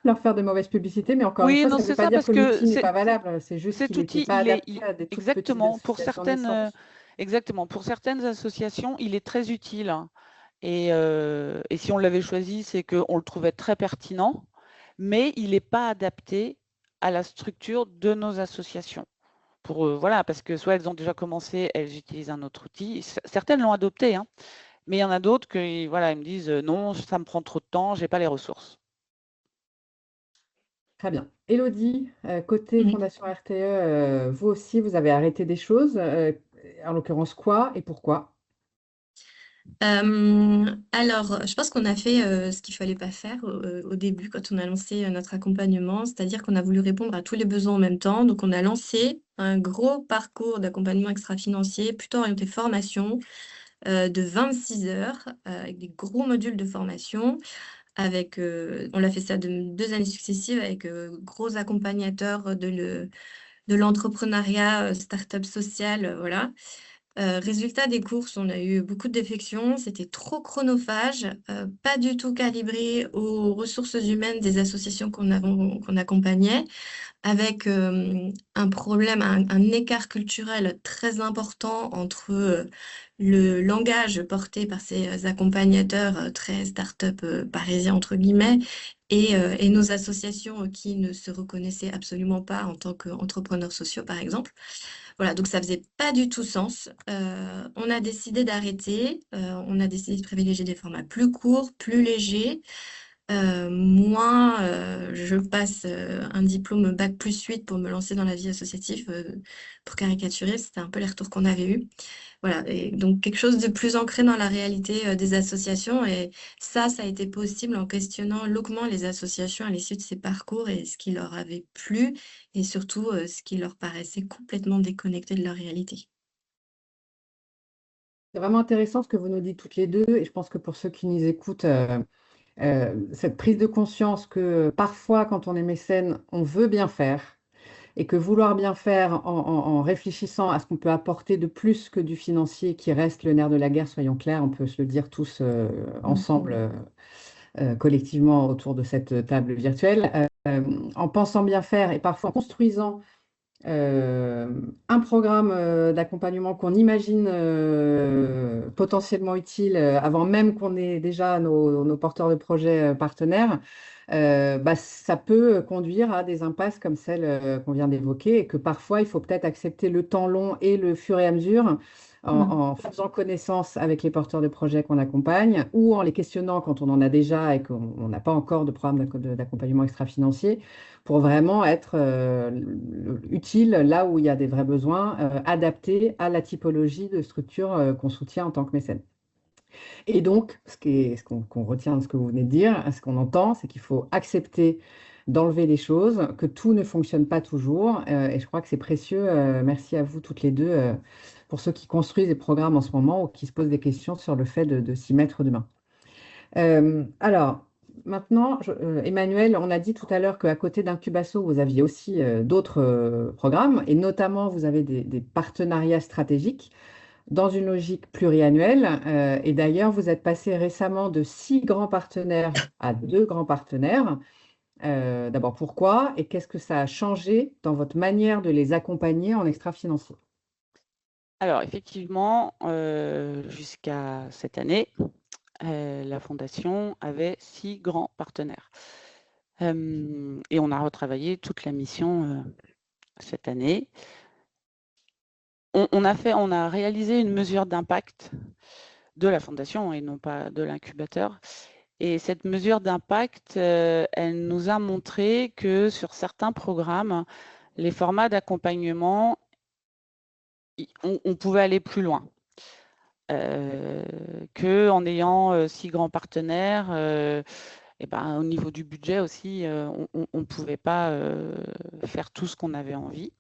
S1: leur faire de mauvaise publicité. Mais encore une
S3: Oui,
S1: fois,
S3: non,
S1: ça ne veut
S3: c'est
S1: pas
S3: ça,
S1: dire
S3: parce
S1: que
S3: que
S1: l'outil n'est pas valable. C'est juste
S3: cet
S1: qu'il n'était
S3: outil,
S1: pas adapté à des toutes petites
S3: exactement,
S1: associations naissantes.
S3: exactement, pour certaines associations, il est très utile. Et si on l'avait choisi, c'est qu'on le trouvait très pertinent, mais il n'est pas adapté à la structure de nos associations. Voilà, parce que soit elles ont déjà commencé, elles utilisent un autre outil. Certaines l'ont adopté, hein, mais il y en a d'autres qui voilà, ils me disent non, ça me prend trop de temps, je n'ai pas les ressources.
S1: Très bien. Élodie, côté Fondation RTE, vous aussi, vous avez arrêté des choses. En l'occurrence, quoi et pourquoi?
S4: Alors, je pense qu'on a fait ce qu'il fallait pas faire au début quand on a lancé notre accompagnement, c'est-à-dire qu'on a voulu répondre à tous les besoins en même temps. Donc, on a lancé un gros parcours d'accompagnement extra-financier, plutôt orienté formation, de 26 heures, avec des gros modules de formation. On l'a fait ça de 2 années successives avec gros accompagnateurs de l'entrepreneuriat, start-up social, voilà. Résultat des courses, on a eu beaucoup de défections, c'était trop chronophage, pas du tout calibré aux ressources humaines des associations qu'on accompagnait, avec un problème, un écart culturel très important entre le langage porté par ces accompagnateurs très start-up parisiens, entre guillemets, et nos associations qui ne se reconnaissaient absolument pas en tant qu'entrepreneurs sociaux, par exemple. Voilà, donc ça faisait pas du tout sens. On a décidé d'arrêter. On a décidé de privilégier des formats plus courts, plus légers. Moi, je passe un diplôme Bac+8 pour me lancer dans la vie associative. Pour caricaturer, c'était un peu les retours qu'on avait eus. Voilà, et donc quelque chose de plus ancré dans la réalité des associations. Et ça a été possible en questionnant longuement les associations à l'issue de ces parcours et ce qui leur avait plu et surtout ce qui leur paraissait complètement déconnecté de leur réalité.
S1: C'est vraiment intéressant ce que vous nous dites toutes les deux, et je pense que pour ceux qui nous écoutent, cette prise de conscience que parfois, quand on est mécène, on veut bien faire, et que vouloir bien faire en réfléchissant à ce qu'on peut apporter de plus que du financier, qui reste le nerf de la guerre, soyons clairs, on peut se le dire tous ensemble, collectivement, autour de cette table virtuelle, en pensant bien faire et parfois en construisant un programme d'accompagnement qu'on imagine potentiellement utile avant même qu'on ait déjà nos porteurs de projets partenaires, bah, ça peut conduire à des impasses comme celles qu'on vient d'évoquer, et que parfois il faut peut-être accepter le temps long et le fur et à mesure en faisant connaissance avec les porteurs de projets qu'on accompagne, ou en les questionnant quand on en a déjà et qu'on n'a pas encore de programme d'accompagnement extra-financier, pour vraiment être utile là où il y a des vrais besoins, adaptés à la typologie de structure qu'on soutient en tant que mécène. Et donc, qu'on retient de ce que vous venez de dire, ce qu'on entend, c'est qu'il faut accepter d'enlever les choses, que tout ne fonctionne pas toujours. Et je crois que c'est précieux. Merci à vous toutes les deux, pour ceux qui construisent des programmes en ce moment ou qui se posent des questions sur le fait de s'y mettre demain. Alors, maintenant, Emmanuel, on a dit tout à l'heure qu'à côté d'Incubasso, vous aviez aussi d'autres programmes, et notamment vous avez des partenariats stratégiques dans une logique pluriannuelle. Et d'ailleurs, vous êtes passé récemment de 6 grands partenaires à 2 grands partenaires. D'abord, pourquoi et qu'est-ce que ça a changé dans votre manière de les accompagner en extra-financier?
S3: Alors, effectivement, jusqu'à cette année, la Fondation avait 6 grands partenaires. Et on a retravaillé toute la mission cette année. On a réalisé une mesure d'impact de la Fondation et non pas de l'incubateur. Et cette mesure d'impact, elle nous a montré que sur certains programmes, les formats d'accompagnement, on pouvait aller plus loin. Qu'en ayant 6 grands partenaires, et ben, au niveau du budget aussi, on ne pouvait pas faire tout ce qu'on avait envie.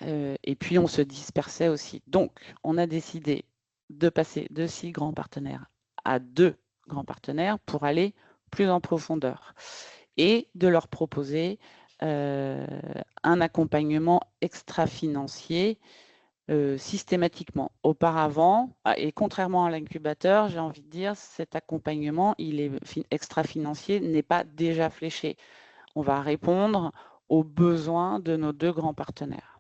S3: Et puis, on se dispersait aussi. Donc, on a décidé de passer de 6 grands partenaires à 2 grands partenaires pour aller plus en profondeur et de leur proposer un accompagnement extra-financier systématiquement. Auparavant, et contrairement à l'incubateur, j'ai envie de dire, cet accompagnement, il est extra-financier, n'est pas déjà fléché. On va répondre aux besoins de nos 2 grands partenaires.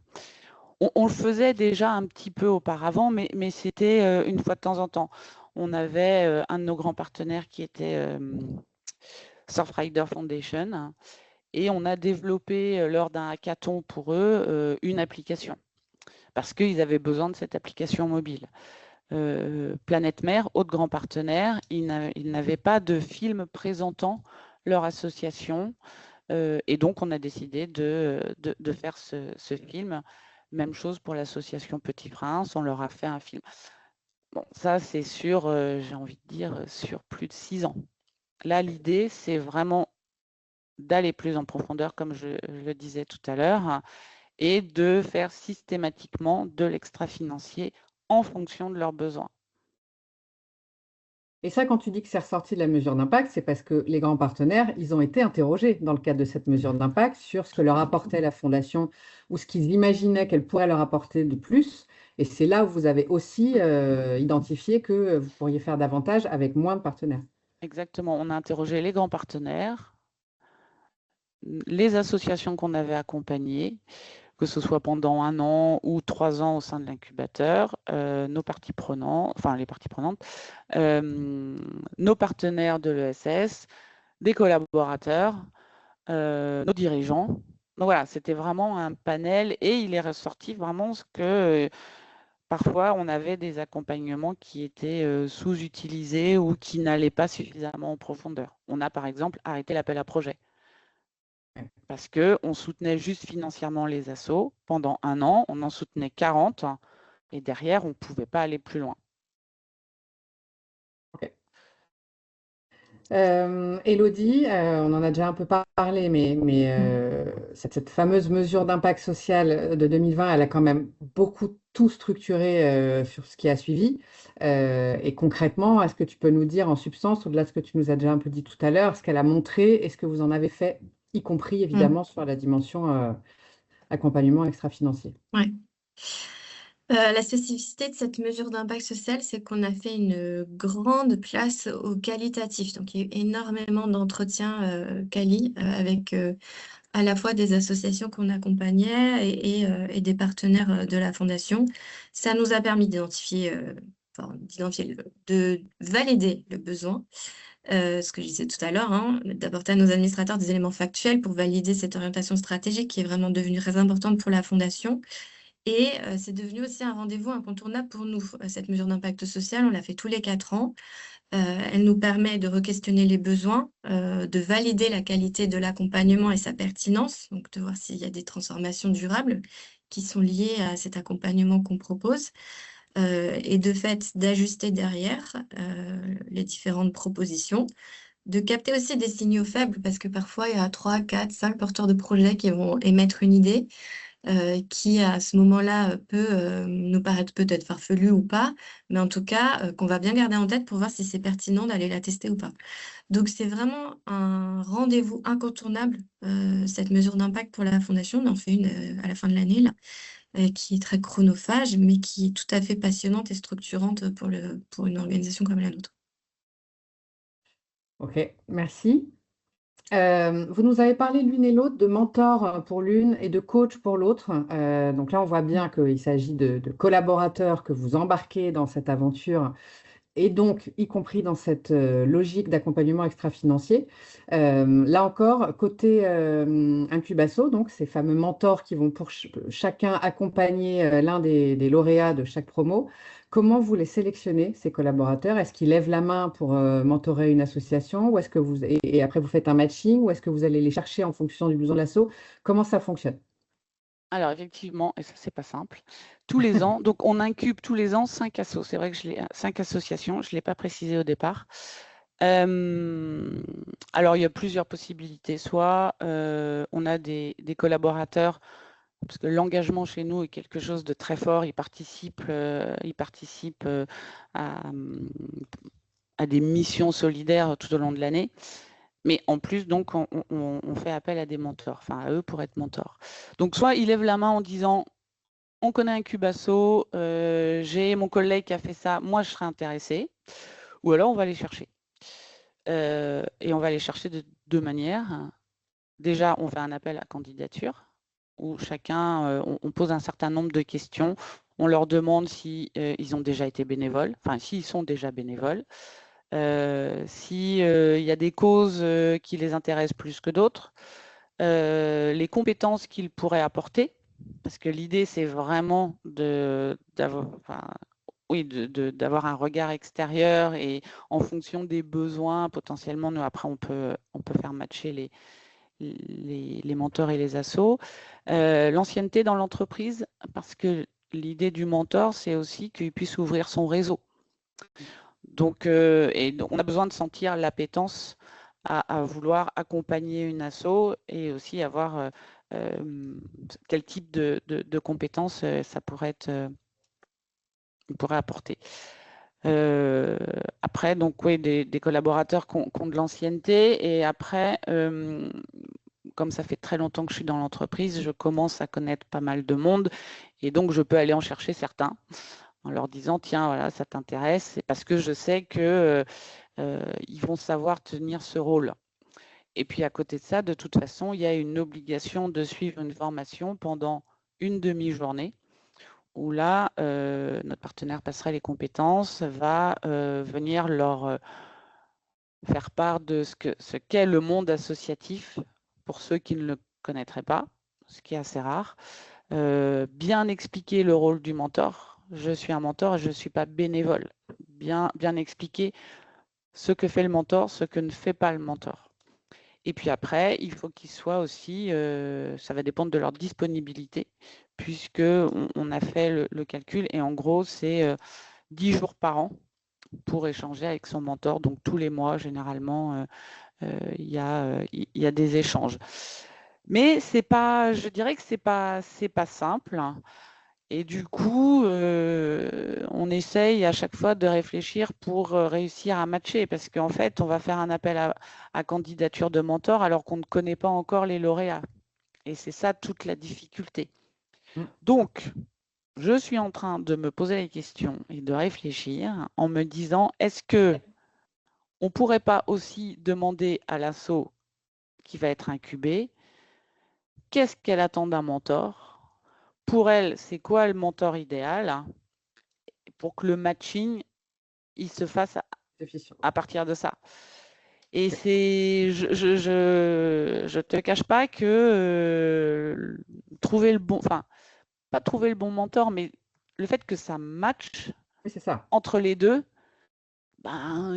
S3: On le faisait déjà un petit peu auparavant, mais c'était une fois de temps en temps. On avait un de nos grands partenaires qui était Surfrider Foundation, et on a développé lors d'un hackathon pour eux une application, parce qu'ils avaient besoin de cette application mobile. Planète Mer, autre grand partenaire, ils n'avaient pas de film présentant leur association, et donc on a décidé de faire ce film. Même chose pour l'association Petit Prince, on leur a fait un film. Bon, ça c'est sur, j'ai envie de dire, sur plus de 6 ans. Là, l'idée, c'est vraiment d'aller plus en profondeur, comme je le disais tout à l'heure, et de faire systématiquement de l'extra-financier en fonction de leurs besoins.
S1: Et ça, quand tu dis que c'est ressorti de la mesure d'impact, c'est parce que les grands partenaires, ils ont été interrogés dans le cadre de cette mesure d'impact sur ce que leur apportait la Fondation ou ce qu'ils imaginaient qu'elle pourrait leur apporter de plus. Et c'est là où vous avez aussi identifié que vous pourriez faire davantage avec moins de partenaires.
S3: Exactement, on a interrogé les grands partenaires, les associations qu'on avait accompagnées, que ce soit pendant 1 an ou 3 ans au sein de l'incubateur, nos parties prenantes, enfin les parties prenantes, nos partenaires de l'ESS, des collaborateurs, nos dirigeants. Donc voilà, c'était vraiment un panel, et il est ressorti vraiment ce que parfois, on avait des accompagnements qui étaient sous-utilisés ou qui n'allaient pas suffisamment en profondeur. On a par exemple arrêté l'appel à projet parce qu'on soutenait juste financièrement les assos. Pendant 1 an, on en soutenait 40 et derrière, on ne pouvait pas aller plus loin.
S1: Ok. Élodie, on en a déjà un peu parlé, mais cette fameuse mesure d'impact social de 2020, elle a quand même beaucoup tout structuré sur ce qui a suivi. Et concrètement, est-ce que tu peux nous dire en substance, au-delà de ce que tu nous as déjà un peu dit tout à l'heure, ce qu'elle a montré et ce que vous en avez fait, y compris évidemment sur la dimension accompagnement extra-financier?
S4: Ouais. La spécificité de cette mesure d'impact social, c'est qu'on a fait une grande place au qualitatif. Donc, il y a eu énormément d'entretiens quali avec à la fois des associations qu'on accompagnait et des partenaires de la Fondation. Ça nous a permis de valider le besoin, ce que je disais tout à l'heure, hein, d'apporter à nos administrateurs des éléments factuels pour valider cette orientation stratégique qui est vraiment devenue très importante pour la Fondation. Et c'est devenu aussi un rendez-vous incontournable pour nous. Cette mesure d'impact social, on l'a fait tous les 4 ans. Elle nous permet de re-questionner les besoins, de valider la qualité de l'accompagnement et sa pertinence, donc de voir s'il y a des transformations durables qui sont liées à cet accompagnement qu'on propose, et de fait d'ajuster derrière les différentes propositions, de capter aussi des signaux faibles, parce que parfois il y a 3, 4, 5 porteurs de projets qui vont émettre une idée, qui à ce moment-là peut nous paraître peut-être farfelu ou pas, mais en tout cas qu'on va bien garder en tête pour voir si c'est pertinent d'aller la tester ou pas. Donc c'est vraiment un rendez-vous incontournable, cette mesure d'impact pour la Fondation. On en fait une à la fin de l'année, là, qui est très chronophage, mais qui est tout à fait passionnante et structurante pour une organisation comme la nôtre.
S1: Ok, merci. Vous nous avez parlé l'une et l'autre de mentor pour l'une et de coach pour l'autre. Donc là, on voit bien qu'il s'agit de collaborateurs que vous embarquez dans cette aventure et donc y compris dans cette logique d'accompagnement extra-financier. Là encore, côté Incubasso, donc ces fameux mentors qui vont pour chacun accompagner l'un des lauréats de chaque promo, comment vous les sélectionnez, ces collaborateurs? Est-ce qu'ils lèvent la main pour mentorer une association ou est-ce que et après vous faites un matching ou est-ce que vous allez les chercher en fonction du besoin de l'asso? Comment ça fonctionne?
S3: Alors effectivement, et ça c'est pas simple, tous les ans, donc on incube tous les ans 5 assos. C'est vrai que 5 associations, je ne l'ai pas précisé au départ. Alors il y a plusieurs possibilités. Soit on a des collaborateurs, parce que l'engagement chez nous est quelque chose de très fort, ils participent à des missions solidaires tout au long de l'année. Mais en plus, donc, on fait appel à des mentors, enfin à eux pour être mentors. Donc, soit ils lèvent la main en disant on connaît Incubasso, j'ai mon collègue qui a fait ça, moi je serais intéressé, ou alors on va les chercher. Et on va les chercher de 2 manières. Déjà, on fait un appel à candidature où chacun, on pose un certain nombre de questions. On leur demande si ils ont déjà été bénévoles, enfin s'ils sont déjà bénévoles. S'il y a des causes qui les intéressent plus que d'autres, les compétences qu'ils pourraient apporter, parce que l'idée, c'est vraiment d'avoir un regard extérieur et en fonction des besoins, potentiellement, nous, après, on peut faire matcher les mentors et les assos. L'ancienneté dans l'entreprise, parce que l'idée du mentor, c'est aussi qu'il puisse ouvrir son réseau. Donc, on a besoin de sentir l'appétence à vouloir accompagner une asso et aussi avoir quel type de compétences ça pourrait apporter. Après, donc oui, des collaborateurs qui ont de l'ancienneté et après, comme ça fait très longtemps que je suis dans l'entreprise, je commence à connaître pas mal de monde et donc je peux aller en chercher certains en leur disant tiens, voilà, ça t'intéresse, c'est parce que je sais que ils vont savoir tenir ce rôle. Et puis à côté de ça, de toute façon, il y a une obligation de suivre une formation pendant une demi-journée où là, notre partenaire passerait les compétences, va venir leur faire part de ce qu'est le monde associatif pour ceux qui ne le connaîtraient pas, ce qui est assez rare. Bien expliquer le rôle du mentor. je suis un mentor et je ne suis pas bénévole. Bien expliquer ce que fait le mentor, ce que ne fait pas le mentor. Et puis après, il faut qu'ils soient aussi, ça va dépendre de leur disponibilité, puisque on a fait le calcul et en gros, c'est 10 jours par an pour échanger avec son mentor. Donc tous les mois, généralement, il y a des échanges. Mais c'est pas, je dirais que c'est pas simple. Et du coup, on essaye à chaque fois de réfléchir pour réussir à matcher, parce qu'en fait, on va faire un appel à candidature de mentor alors qu'on ne connaît pas encore les lauréats. Et c'est ça toute la difficulté.
S1: Mm.
S3: Donc, je suis en train de me poser les questions et de réfléchir en me disant, est-ce que on pourrait pas aussi demander à l'asso qui va être incubé, qu'est-ce qu'elle attend d'un mentor? Pour elle, c'est quoi le mentor idéal? Pour que le matching, il se fasse à partir de ça. Et c'est, je te cache pas que trouver le bon, enfin, pas trouver le bon mentor, mais le fait que ça match
S1: Oui, c'est ça.
S3: entre les deux, ben,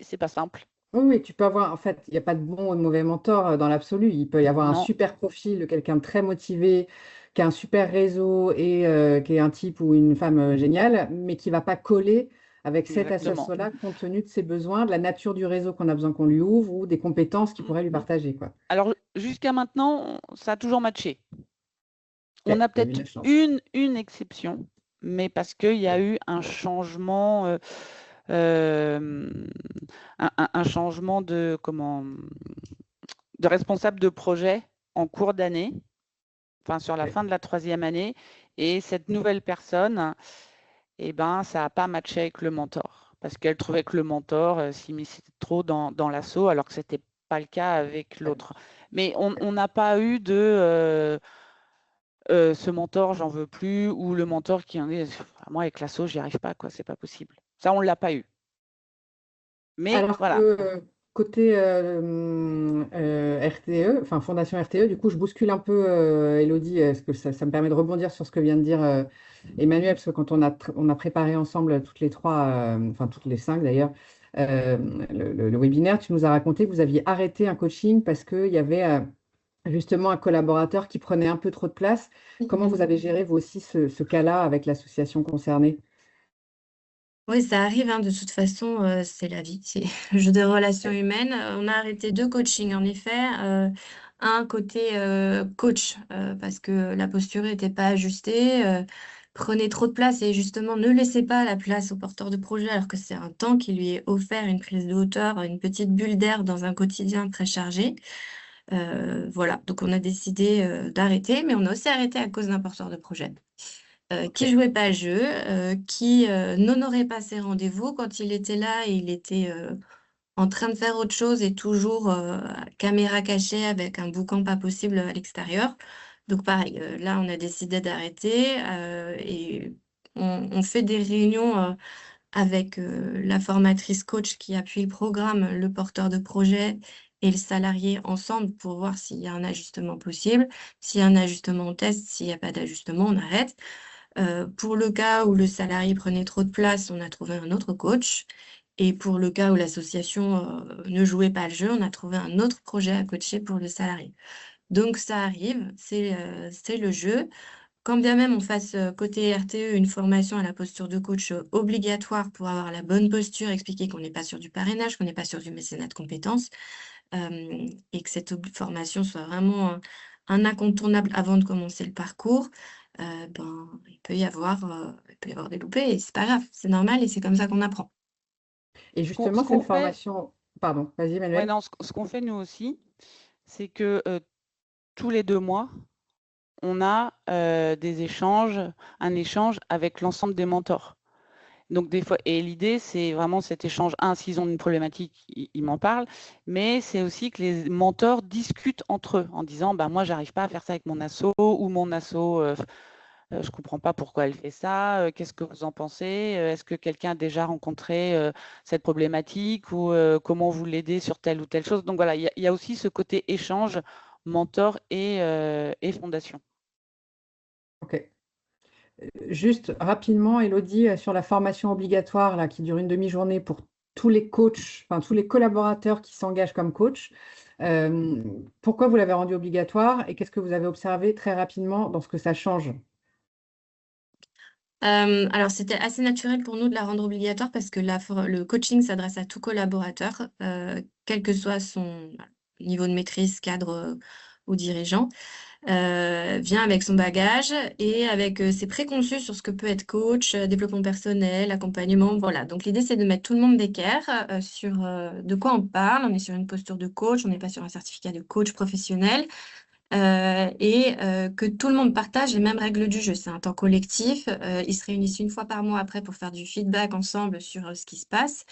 S3: c'est pas simple.
S1: Oui, oui, tu peux avoir, en fait, il n'y a pas de bon ou de mauvais mentor dans l'absolu. Il peut y avoir un
S3: Non,
S1: super profil de quelqu'un de très motivé, qui a un super réseau et qui est un type ou une femme géniale, mais qui ne va pas coller avec cet
S3: exactement.
S1: associé-là compte tenu de ses besoins, de la nature du réseau qu'on a besoin qu'on lui ouvre ou des compétences qu'il pourrait lui partager, quoi.
S3: Alors, jusqu'à maintenant, ça a toujours matché. On
S1: Ok,
S3: a
S1: il y a eu de
S3: peut-être
S1: la chance.
S3: une exception, mais parce qu'il y a eu un changement, un changement de responsable de projet en cours d'année, enfin sur la
S1: Ok.
S3: fin de la 3e année, et cette nouvelle personne, eh ben, ça n'a pas matché avec le mentor, parce qu'elle trouvait que le mentor s'immisçait trop dans l'assaut, alors que ce n'était pas le cas avec l'autre. Mais on n'a pas eu de ce mentor, j'en veux plus, ou le mentor qui en est, moi avec l'assaut, j'y arrive pas, quoi, c'est pas possible. Ça, on l'a pas eu. Mais
S1: Alors que
S3: voilà.
S1: côté RTE, enfin Fondation RTE, du coup, je bouscule un peu, Elodie, parce que ça me permet de rebondir sur ce que vient de dire Emmanuel, parce que quand on a préparé ensemble toutes les trois, enfin toutes les cinq d'ailleurs, euh, le webinaire, tu nous as raconté que vous aviez arrêté un coaching parce qu'il y avait justement un collaborateur qui prenait un peu trop de place. Comment vous avez géré, vous aussi, ce cas-là avec l'association concernée?
S4: Oui, ça arrive, hein, de toute façon, c'est la vie, c'est le jeu des relations humaines. On a arrêté 2 coachings en effet, un côté, coach, parce que la posture n'était pas ajustée, prenait trop de place et justement ne laissait pas la place au porteur de projet alors que c'est un temps qui lui est offert, une prise de hauteur, une petite bulle d'air dans un quotidien très chargé. Voilà, donc on a décidé, d'arrêter, mais on a aussi arrêté à cause d'un porteur de projet.
S1: Ok.
S4: Qui jouait pas le jeu, qui n'honorait pas ses rendez-vous. Quand il était là, il était en train de faire autre chose et toujours caméra cachée avec un boucan pas possible à l'extérieur. Donc pareil, là, on a décidé d'arrêter et on fait des réunions avec la formatrice coach qui appuie le programme, le porteur de projet et le salarié ensemble pour voir s'il y a un ajustement possible. S'il y a un ajustement, on teste. S'il n'y a pas d'ajustement, on arrête. Pour le cas où le salarié prenait trop de place, on a trouvé un autre coach. Et pour le cas où l'association ne jouait pas le jeu, on a trouvé un autre projet à coacher pour le salarié. Donc ça arrive, c'est le jeu. Quand bien même on fasse côté RTE une formation à la posture de coach obligatoire pour avoir la bonne posture, expliquer qu'on n'est pas sur du parrainage, qu'on n'est pas sur du mécénat de compétences, et que cette formation soit vraiment un incontournable avant de commencer le parcours, ben, il peut y avoir des loupés et c'est pas grave, c'est normal et c'est comme ça qu'on apprend.
S1: Et
S3: Ce
S1: justement,
S3: qu'on
S1: cette
S3: fait,
S1: formation, pardon, vas-y,
S3: ouais,
S1: Emmanuel.
S3: non, ce qu'on fait nous aussi, c'est que tous les 2 mois, on a des échanges, un échange avec l'ensemble des mentors. Donc des fois, et l'idée, c'est vraiment cet échange. S'ils ont une problématique, ils m'en parlent, mais c'est aussi que les mentors discutent entre eux en disant, bah moi, j'arrive pas à faire ça avec mon asso ou mon asso, je comprends pas pourquoi elle fait ça. Qu'est-ce que vous en pensez? Est-ce que quelqu'un a déjà rencontré cette problématique ou comment vous l'aidez sur telle ou telle chose? Donc voilà, il y a aussi ce côté échange, mentor et fondation.
S1: Ok. Juste rapidement, Elodie, sur la formation obligatoire là, qui dure une demi-journée pour tous les coachs, enfin tous les collaborateurs qui s'engagent comme coach, euh, pourquoi vous l'avez rendue obligatoire et qu'est-ce que vous avez observé très rapidement dans ce que ça change?
S4: Alors, c'était assez naturel pour nous de la rendre obligatoire parce que le coaching s'adresse à tout collaborateur, quel que soit son niveau de maîtrise, cadre ou dirigeant, vient avec son bagage et avec ses préconçus sur ce que peut être coach, développement personnel, accompagnement. Voilà. Donc, l'idée, c'est de mettre tout le monde d'équerre sur de quoi on parle. On est sur une posture de coach, on n'est pas sur un certificat de coach professionnel. Que tout le monde partage les mêmes règles du jeu. C'est un temps collectif. Ils se réunissent une fois par mois après pour faire du feedback ensemble sur ce qui se passe.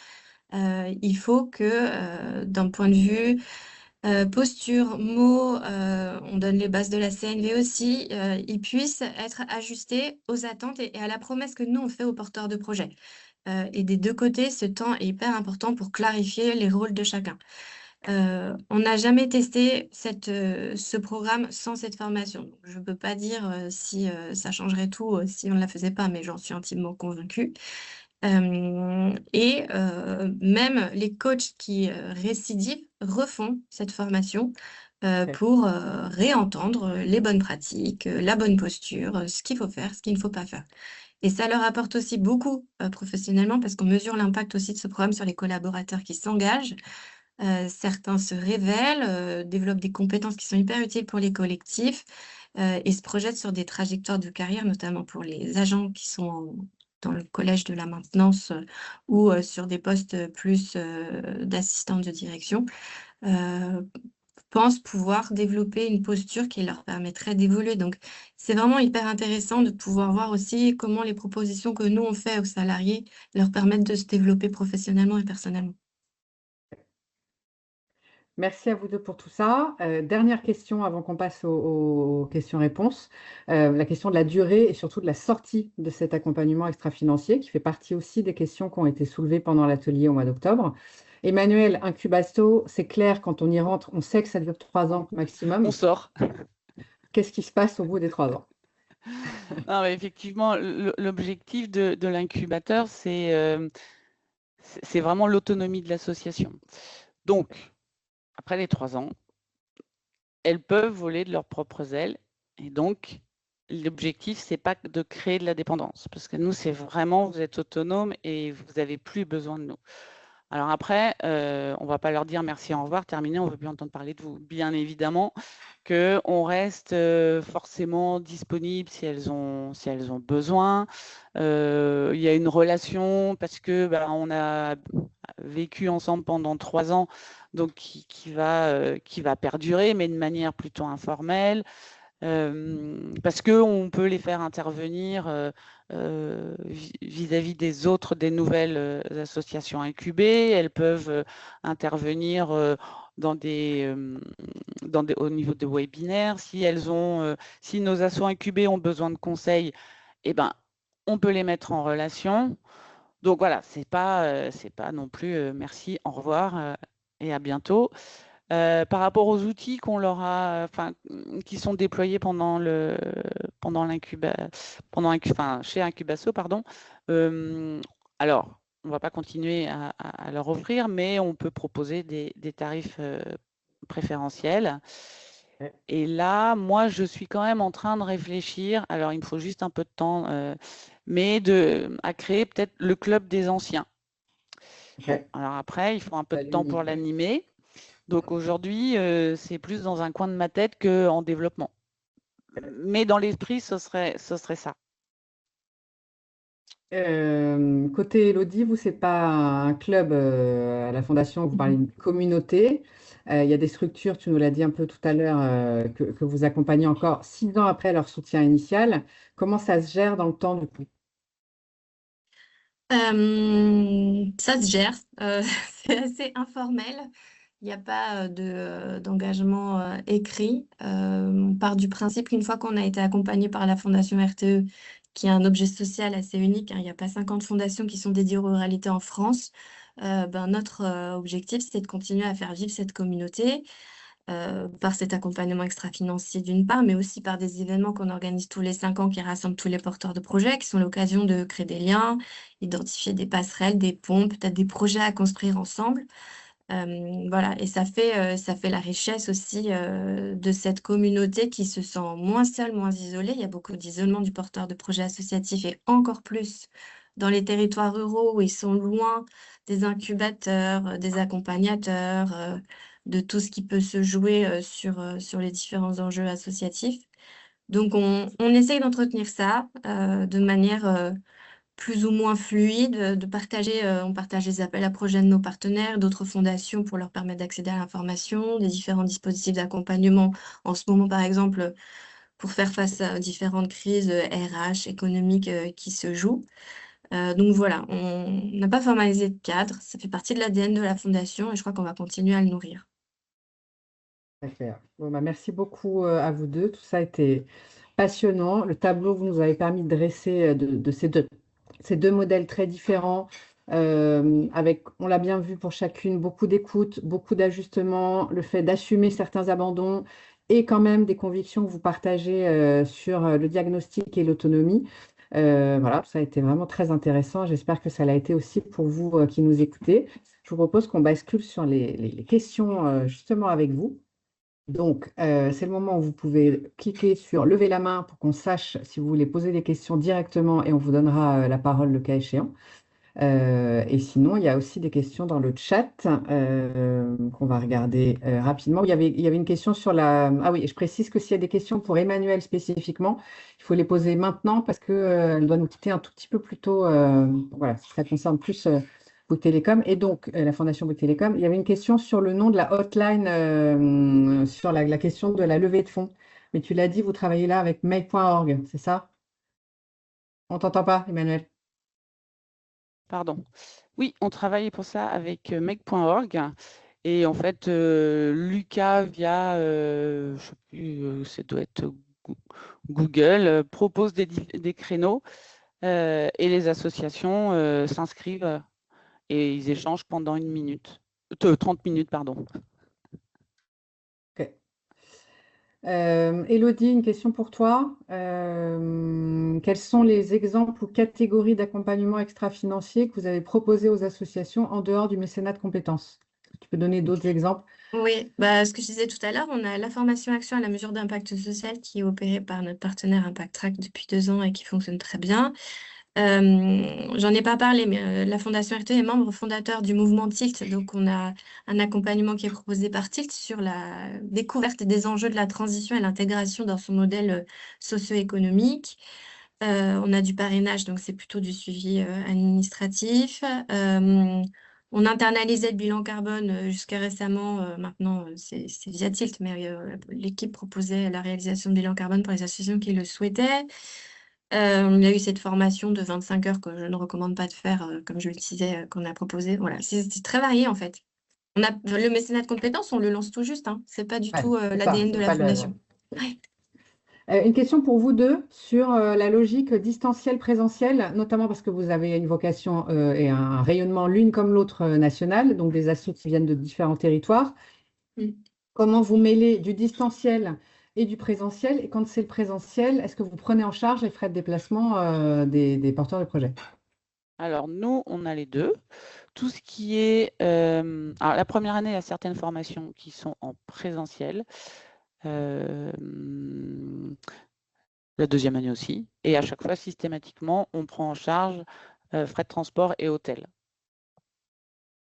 S4: Il faut que, d'un point de vue posture, mots, on donne les bases de la CNV aussi, ils puissent être ajustés aux attentes et à la promesse que nous, on fait aux porteurs de projets. Et des deux côtés, ce temps est hyper important pour clarifier les rôles de chacun. On n'a jamais testé ce programme sans cette formation. Donc, je ne peux pas dire si ça changerait tout si on ne la faisait pas, mais j'en suis intimement convaincue. Même les coachs qui récidivent refont cette formation
S1: Ok.
S4: pour réentendre les bonnes pratiques, la bonne posture, ce qu'il faut faire, ce qu'il ne faut pas faire. Et ça leur apporte aussi beaucoup professionnellement parce qu'on mesure l'impact aussi de ce programme sur les collaborateurs qui s'engagent. Certains se révèlent, développent des compétences qui sont hyper utiles pour les collectifs et se projettent sur des trajectoires de carrière, notamment pour les agents qui sont dans le collège de la maintenance ou sur des postes plus d'assistants de direction, pensent pouvoir développer une posture qui leur permettrait d'évoluer. Donc, c'est vraiment hyper intéressant de pouvoir voir aussi comment les propositions que nous, on fait aux salariés leur permettent de se développer professionnellement et personnellement.
S1: Merci à vous deux pour tout ça. Dernière question avant qu'on passe aux questions-réponses. La question de la durée et surtout de la sortie de cet accompagnement extra-financier qui fait partie aussi des questions qui ont été soulevées pendant l'atelier au mois d'octobre. Emmanuel, Incubasto, c'est clair, quand on y rentre, on sait que ça dure 3 ans
S3: On
S1: maximum.
S3: sort.
S1: Qu'est-ce qui se passe au bout des 3 ans?
S3: Non, mais effectivement, l'objectif de l'incubateur, c'est vraiment l'autonomie de l'association. Donc, après les 3 ans, elles peuvent voler de leurs propres ailes. Et donc, l'objectif, c'est pas de créer de la dépendance. Parce que nous, c'est vraiment, vous êtes autonome et vous n'avez plus besoin de nous. Alors après, on ne va pas leur dire merci, au revoir, terminé, on ne veut plus entendre parler de vous. Bien évidemment qu'on reste forcément disponible si elles ont besoin. Il y a une relation parce que on a vécu ensemble pendant 3 ans, donc qui va perdurer, mais de manière plutôt informelle. Parce qu'on peut les faire intervenir vis-à-vis des nouvelles associations incubées. Elles peuvent intervenir au niveau des webinaires. Si nos assos incubés ont besoin de conseils, eh ben, on peut les mettre en relation. Donc voilà, c'est pas non plus merci, au revoir et à bientôt. Par rapport aux outils qui sont déployés chez Incubasso, pardon. Alors, on ne va pas continuer à leur offrir, mais on peut proposer des tarifs préférentiels.
S1: Ouais.
S3: Et là, moi, je suis quand même en train de réfléchir. Alors, il me faut juste un peu de temps, mais à créer peut-être le club des anciens. Bon,
S1: Ok.
S3: alors après, il faut un peu de temps pour
S1: L'unique.
S3: l'animer. Donc aujourd'hui, c'est plus dans un coin de ma tête qu'en développement. Mais dans l'esprit, ce serait ça.
S1: Côté Elodie, vous, c'est pas un club à la Fondation, vous parlez d'une communauté. Il y a des structures, tu nous l'as dit un peu tout à l'heure, que vous accompagnez encore 6 ans après leur soutien initial. Comment ça se gère dans le temps, du coup?
S4: Ça se gère, c'est assez informel. Il n'y a pas d'engagement écrit. On part du principe qu'une fois qu'on a été accompagné par la Fondation RTE, qui a un objet social assez unique, hein, il n'y a pas 50 fondations qui sont dédiées aux ruralités en France, notre objectif, c'est de continuer à faire vivre cette communauté. par cet accompagnement extra-financier d'une part, mais aussi par des événements qu'on organise tous les 5 ans qui rassemblent tous les porteurs de projets, qui sont l'occasion de créer des liens, identifier des passerelles, des ponts, peut-être des projets à construire ensemble. Voilà, et ça fait la richesse aussi de cette communauté qui se sent moins seule, moins isolée. Il y a beaucoup d'isolement du porteur de projet associatif et encore plus dans les territoires ruraux où ils sont loin des incubateurs, des accompagnateurs, de tout ce qui peut se jouer sur les différents enjeux associatifs. Donc, on essaye d'entretenir ça de manière plus ou moins fluide, de partager, on partage les appels à projets de nos partenaires, d'autres fondations pour leur permettre d'accéder à l'information, des différents dispositifs d'accompagnement. En ce moment, par exemple, pour faire face à différentes crises RH, économiques qui se jouent. Donc voilà, on n'a pas formalisé de cadre, ça fait partie de l'ADN de la fondation et je crois qu'on va continuer à le nourrir.
S1: Très clair. Bon, bah, merci beaucoup à vous deux. Tout ça a été passionnant. Le tableau que vous nous avez permis de dresser de ces deux modèles très différents, avec, on l'a bien vu pour chacune, beaucoup d'écoute, beaucoup d'ajustements, le fait d'assumer certains abandons et quand même des convictions que vous partagez sur le diagnostic et l'autonomie. Voilà, ça a été vraiment très intéressant. J'espère que ça l'a été aussi pour vous qui nous écoutez. Je vous propose qu'on bascule sur les questions justement avec vous. Donc, c'est le moment où vous pouvez cliquer sur lever la main pour qu'on sache si vous voulez poser des questions directement et on vous donnera la parole le cas échéant. Et sinon, il y a aussi des questions dans le chat qu'on va regarder rapidement. Il y avait une question sur la... Ah oui, je précise que s'il y a des questions pour Emmanuel spécifiquement, il faut les poser maintenant parce qu'elle doit nous quitter un tout petit peu plus tôt. Voilà, ça concerne plus Bouygues Télécom. Et donc, la Fondation Bouygues Télécom, il y avait une question sur le nom de la hotline, sur la question de la levée de fonds. Mais tu l'as dit, vous travaillez là avec make.org, c'est ça? On t'entend pas, Emmanuel?
S3: Pardon. Oui, on travaille pour ça avec make.org. Et en fait, Lucas, via, je ne sais plus, ça doit être Google, propose des créneaux et les associations s'inscrivent et ils échangent pendant 30 minutes, pardon.
S1: Ok. Élodie, une question pour toi. Quels sont les exemples ou catégories d'accompagnement extra-financier que vous avez proposés aux associations en dehors du mécénat de compétences? Tu peux donner d'autres exemples?
S4: Oui, bah, ce que je disais tout à l'heure, on a la formation action à la mesure d'impact social qui est opérée par notre partenaire Impact Track depuis 2 ans et qui fonctionne très bien. J'en ai pas parlé, mais la Fondation RTE est membre fondateur du mouvement Tilt. Donc, on a un accompagnement qui est proposé par Tilt sur la découverte des enjeux de la transition et l'intégration dans son modèle socio-économique. On a du parrainage, donc c'est plutôt du suivi administratif. On internalisait le bilan carbone jusqu'à récemment. Maintenant, c'est via Tilt, mais l'équipe proposait la réalisation de bilan carbone pour les associations qui le souhaitaient. Il y a eu cette formation de 25 heures que je ne recommande pas de faire, comme je le disais, qu'on a proposé. Voilà, c'est très varié en fait. Le mécénat de compétences, on le lance tout juste, hein. C'est pas du
S1: Ouais,
S4: tout
S1: c'est ça,
S4: l'ADN de
S1: c'est
S4: la
S1: pas
S4: fondation. Ouais.
S1: Une question pour vous deux sur la logique distancielle-présentielle, notamment parce que vous avez une vocation et un rayonnement l'une comme l'autre national, donc des assos qui viennent de différents territoires.
S4: Mm.
S1: Comment vous mêlez du distanciel et du présentiel? Et quand c'est le présentiel, est-ce que vous prenez en charge les frais de déplacement des porteurs de projets?
S3: Alors, nous, on a les deux. Tout ce qui est... alors, la première année, il y a certaines formations qui sont en présentiel. La deuxième année aussi. Et à chaque fois, systématiquement, on prend en charge frais de transport et hôtel.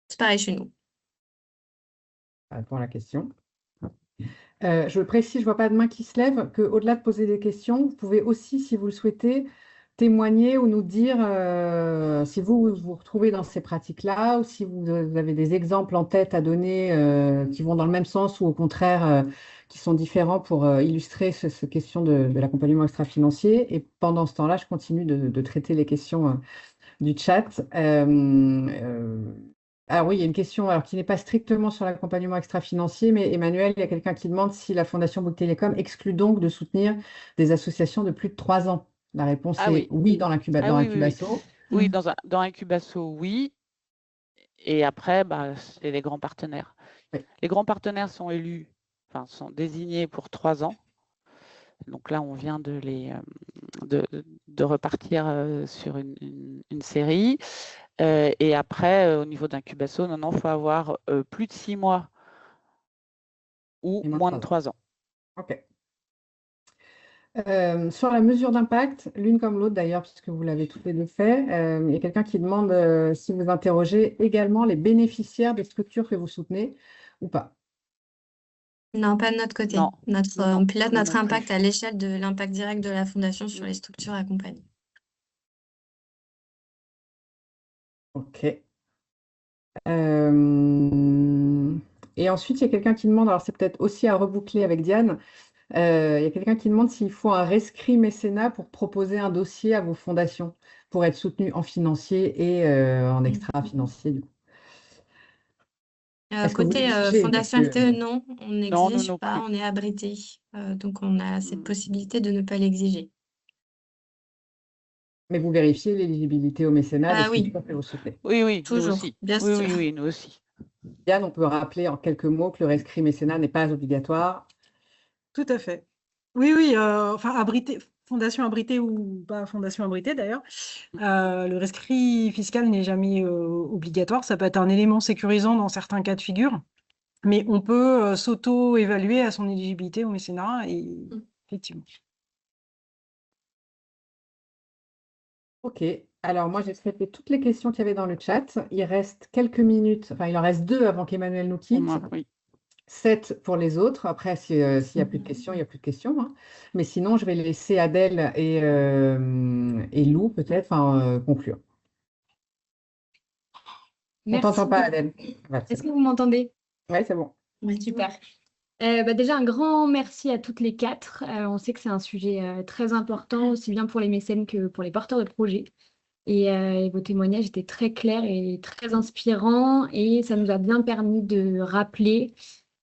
S4: C'est pareil chez nous.
S1: Ça répond à la question. Je précise, je ne vois pas de main qui se lève, qu'au-delà de poser des questions, vous pouvez aussi, si vous le souhaitez, témoigner ou nous dire si vous vous retrouvez dans ces pratiques-là ou si vous avez des exemples en tête à donner qui vont dans le même sens ou au contraire qui sont différents pour illustrer cette question de l'accompagnement extra-financier. Et pendant ce temps-là, je continue de traiter les questions du chat. Alors oui, il y a une question alors, qui n'est pas strictement sur l'accompagnement extra-financier, mais Emmanuel, il y a quelqu'un qui demande si la Fondation Bouygues Télécom exclut donc de soutenir des associations de plus de 3 ans. La réponse
S3: Ah
S1: est
S3: oui.
S1: oui dans
S3: Ah oui, oui, oui.
S1: l'incubasso.
S3: Oui, dans un Cubasso, oui. Et après, bah, c'est les grands partenaires.
S1: Oui.
S3: Les grands partenaires sont élus enfin, sont désignés pour 3 ans. Donc là, on vient de repartir sur une série. Et après, au niveau d'un Cubasso, non, il faut avoir plus de 6 mois ou
S1: Et moins
S3: moins de
S1: 3 ans.
S3: 3 ans.
S1: OK. Sur la mesure d'impact, l'une comme l'autre d'ailleurs, puisque vous l'avez toutes les deux fait, il y a quelqu'un qui demande si vous interrogez également les bénéficiaires des structures que vous soutenez ou pas.
S4: Non, pas de notre côté.
S3: Non,
S4: On pilote
S3: nous
S4: notre
S3: non plus.
S4: impact à l'échelle de l'impact direct de la Fondation sur les structures accompagnées.
S1: OK. Et ensuite, il y a quelqu'un qui demande, alors c'est peut-être aussi à reboucler avec Diane, il y a quelqu'un qui demande s'il faut un rescrit mécénat pour proposer un dossier à vos fondations, pour être soutenu en financier et en extra-financier, du coup. Est-ce que vous
S4: Côté
S1: l'exigez?
S4: Fondation LTE, non, on
S3: Non, nous
S4: n'exige
S3: non
S4: pas,
S3: plus.
S4: on est abrité. Donc on a cette
S3: Mm.
S4: possibilité de ne pas l'exiger.
S1: Mais vous vérifiez l'éligibilité au mécénat des
S4: Ah oui,
S1: structures que vous soutenez.
S3: Oui, nous
S4: toujours,
S3: aussi.
S4: bien
S3: Oui,
S4: sûr.
S3: oui, nous aussi.
S1: Diane, on peut rappeler en quelques mots que le rescrit mécénat n'est pas obligatoire.
S2: Tout à fait. Oui, oui, enfin, fondation abritée ou pas fondation abritée d'ailleurs, le rescrit fiscal n'est jamais obligatoire. Ça peut être un élément sécurisant dans certains cas de figure, mais on peut s'auto-évaluer à son éligibilité au mécénat et effectivement.
S1: OK. Alors moi, j'ai traité toutes les questions qu'il y avait dans le chat. Il reste quelques minutes, enfin il en reste 2 avant qu'Emmanuel nous
S3: Pour
S1: quitte.
S3: moi, oui.
S1: 7 pour les autres. Après, s'il n'y a plus de questions, il n'y a plus de questions, hein. Mais sinon, je vais laisser Adèle et Lou peut-être conclure. On
S5: Merci
S1: t'entend pas,
S5: beaucoup.
S1: Adèle. Ouais, c'est
S5: Est-ce que
S1: bon.
S5: vous m'entendez?
S1: Ouais, c'est bon.
S5: Super. Déjà, un grand merci à toutes les quatre. On sait que c'est un sujet très important, aussi bien pour les mécènes que pour les porteurs de projets. Et vos témoignages étaient très clairs et très inspirants. Et ça nous a bien permis de rappeler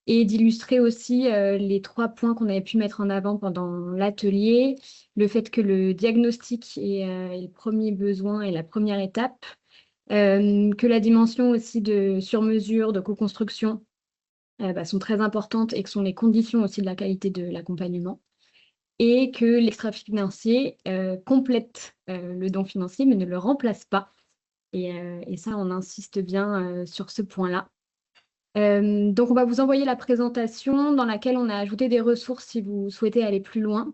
S5: et d'illustrer aussi les 3 points qu'on avait pu mettre en avant pendant l'atelier. Le fait que le diagnostic est le premier besoin et la première étape. Que la dimension aussi de sur-mesure, de co-construction sont très importantes et que sont les conditions aussi de la qualité de l'accompagnement. Et que l'extra-financier complète le don financier, mais ne le remplace pas. Et ça, on insiste bien sur ce point-là. Donc, on va vous envoyer la présentation dans laquelle on a ajouté des ressources si vous souhaitez aller plus loin.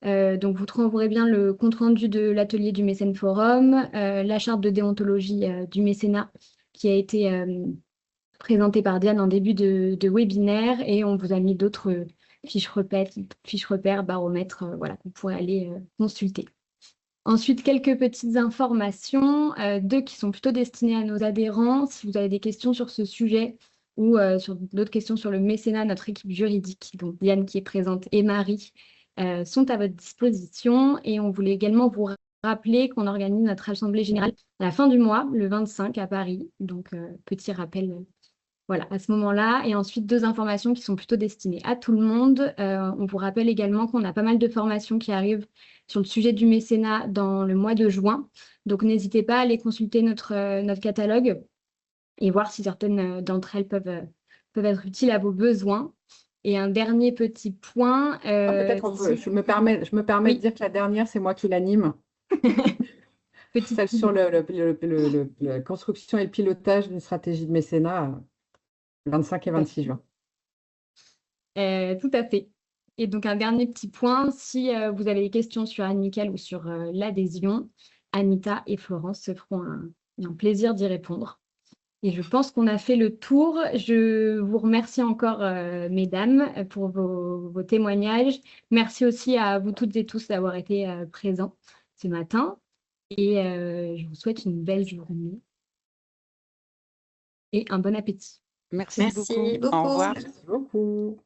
S5: Donc, vous trouverez bien le compte-rendu de l'atelier du Mécène Forum, la charte de déontologie du mécénat qui a été présentée par Diane en début de webinaire, et on vous a mis d'autres fiches repères, baromètres, voilà, que vous pourrez aller consulter. Ensuite, quelques petites informations, 2 qui sont plutôt destinées à nos adhérents. Si vous avez des questions sur ce sujet ou sur d'autres questions sur le mécénat, notre équipe juridique, donc Diane qui est présente et Marie, sont à votre disposition. Et on voulait également vous rappeler qu'on organise notre assemblée générale à la fin du mois, le 25 à Paris. Donc, petit rappel voilà, à ce moment-là. Et ensuite, 2 informations qui sont plutôt destinées à tout le monde. On vous rappelle également qu'on a pas mal de formations qui arrivent sur le sujet du mécénat dans le mois de juin. Donc, n'hésitez pas à aller consulter notre catalogue et voir si certaines d'entre elles peuvent être utiles à vos besoins. Et un dernier petit point.
S1: Peut-être je me permets
S5: Oui.
S1: de dire que la dernière, c'est moi qui l'anime. Celle sur la construction et le pilotage d'une stratégie de mécénat, 25 et 26 juin.
S5: Tout à fait. Et donc, un dernier petit point, si vous avez des questions sur Amical ou sur l'adhésion, Anita et Florence se feront un plaisir d'y répondre. Et je pense qu'on a fait le tour. Je vous remercie encore, mesdames, pour vos témoignages. Merci aussi à vous toutes et tous d'avoir été présents ce matin. Et je vous souhaite une belle journée et un bon appétit.
S3: Merci beaucoup. Au
S4: beaucoup.
S3: revoir.
S1: Merci beaucoup.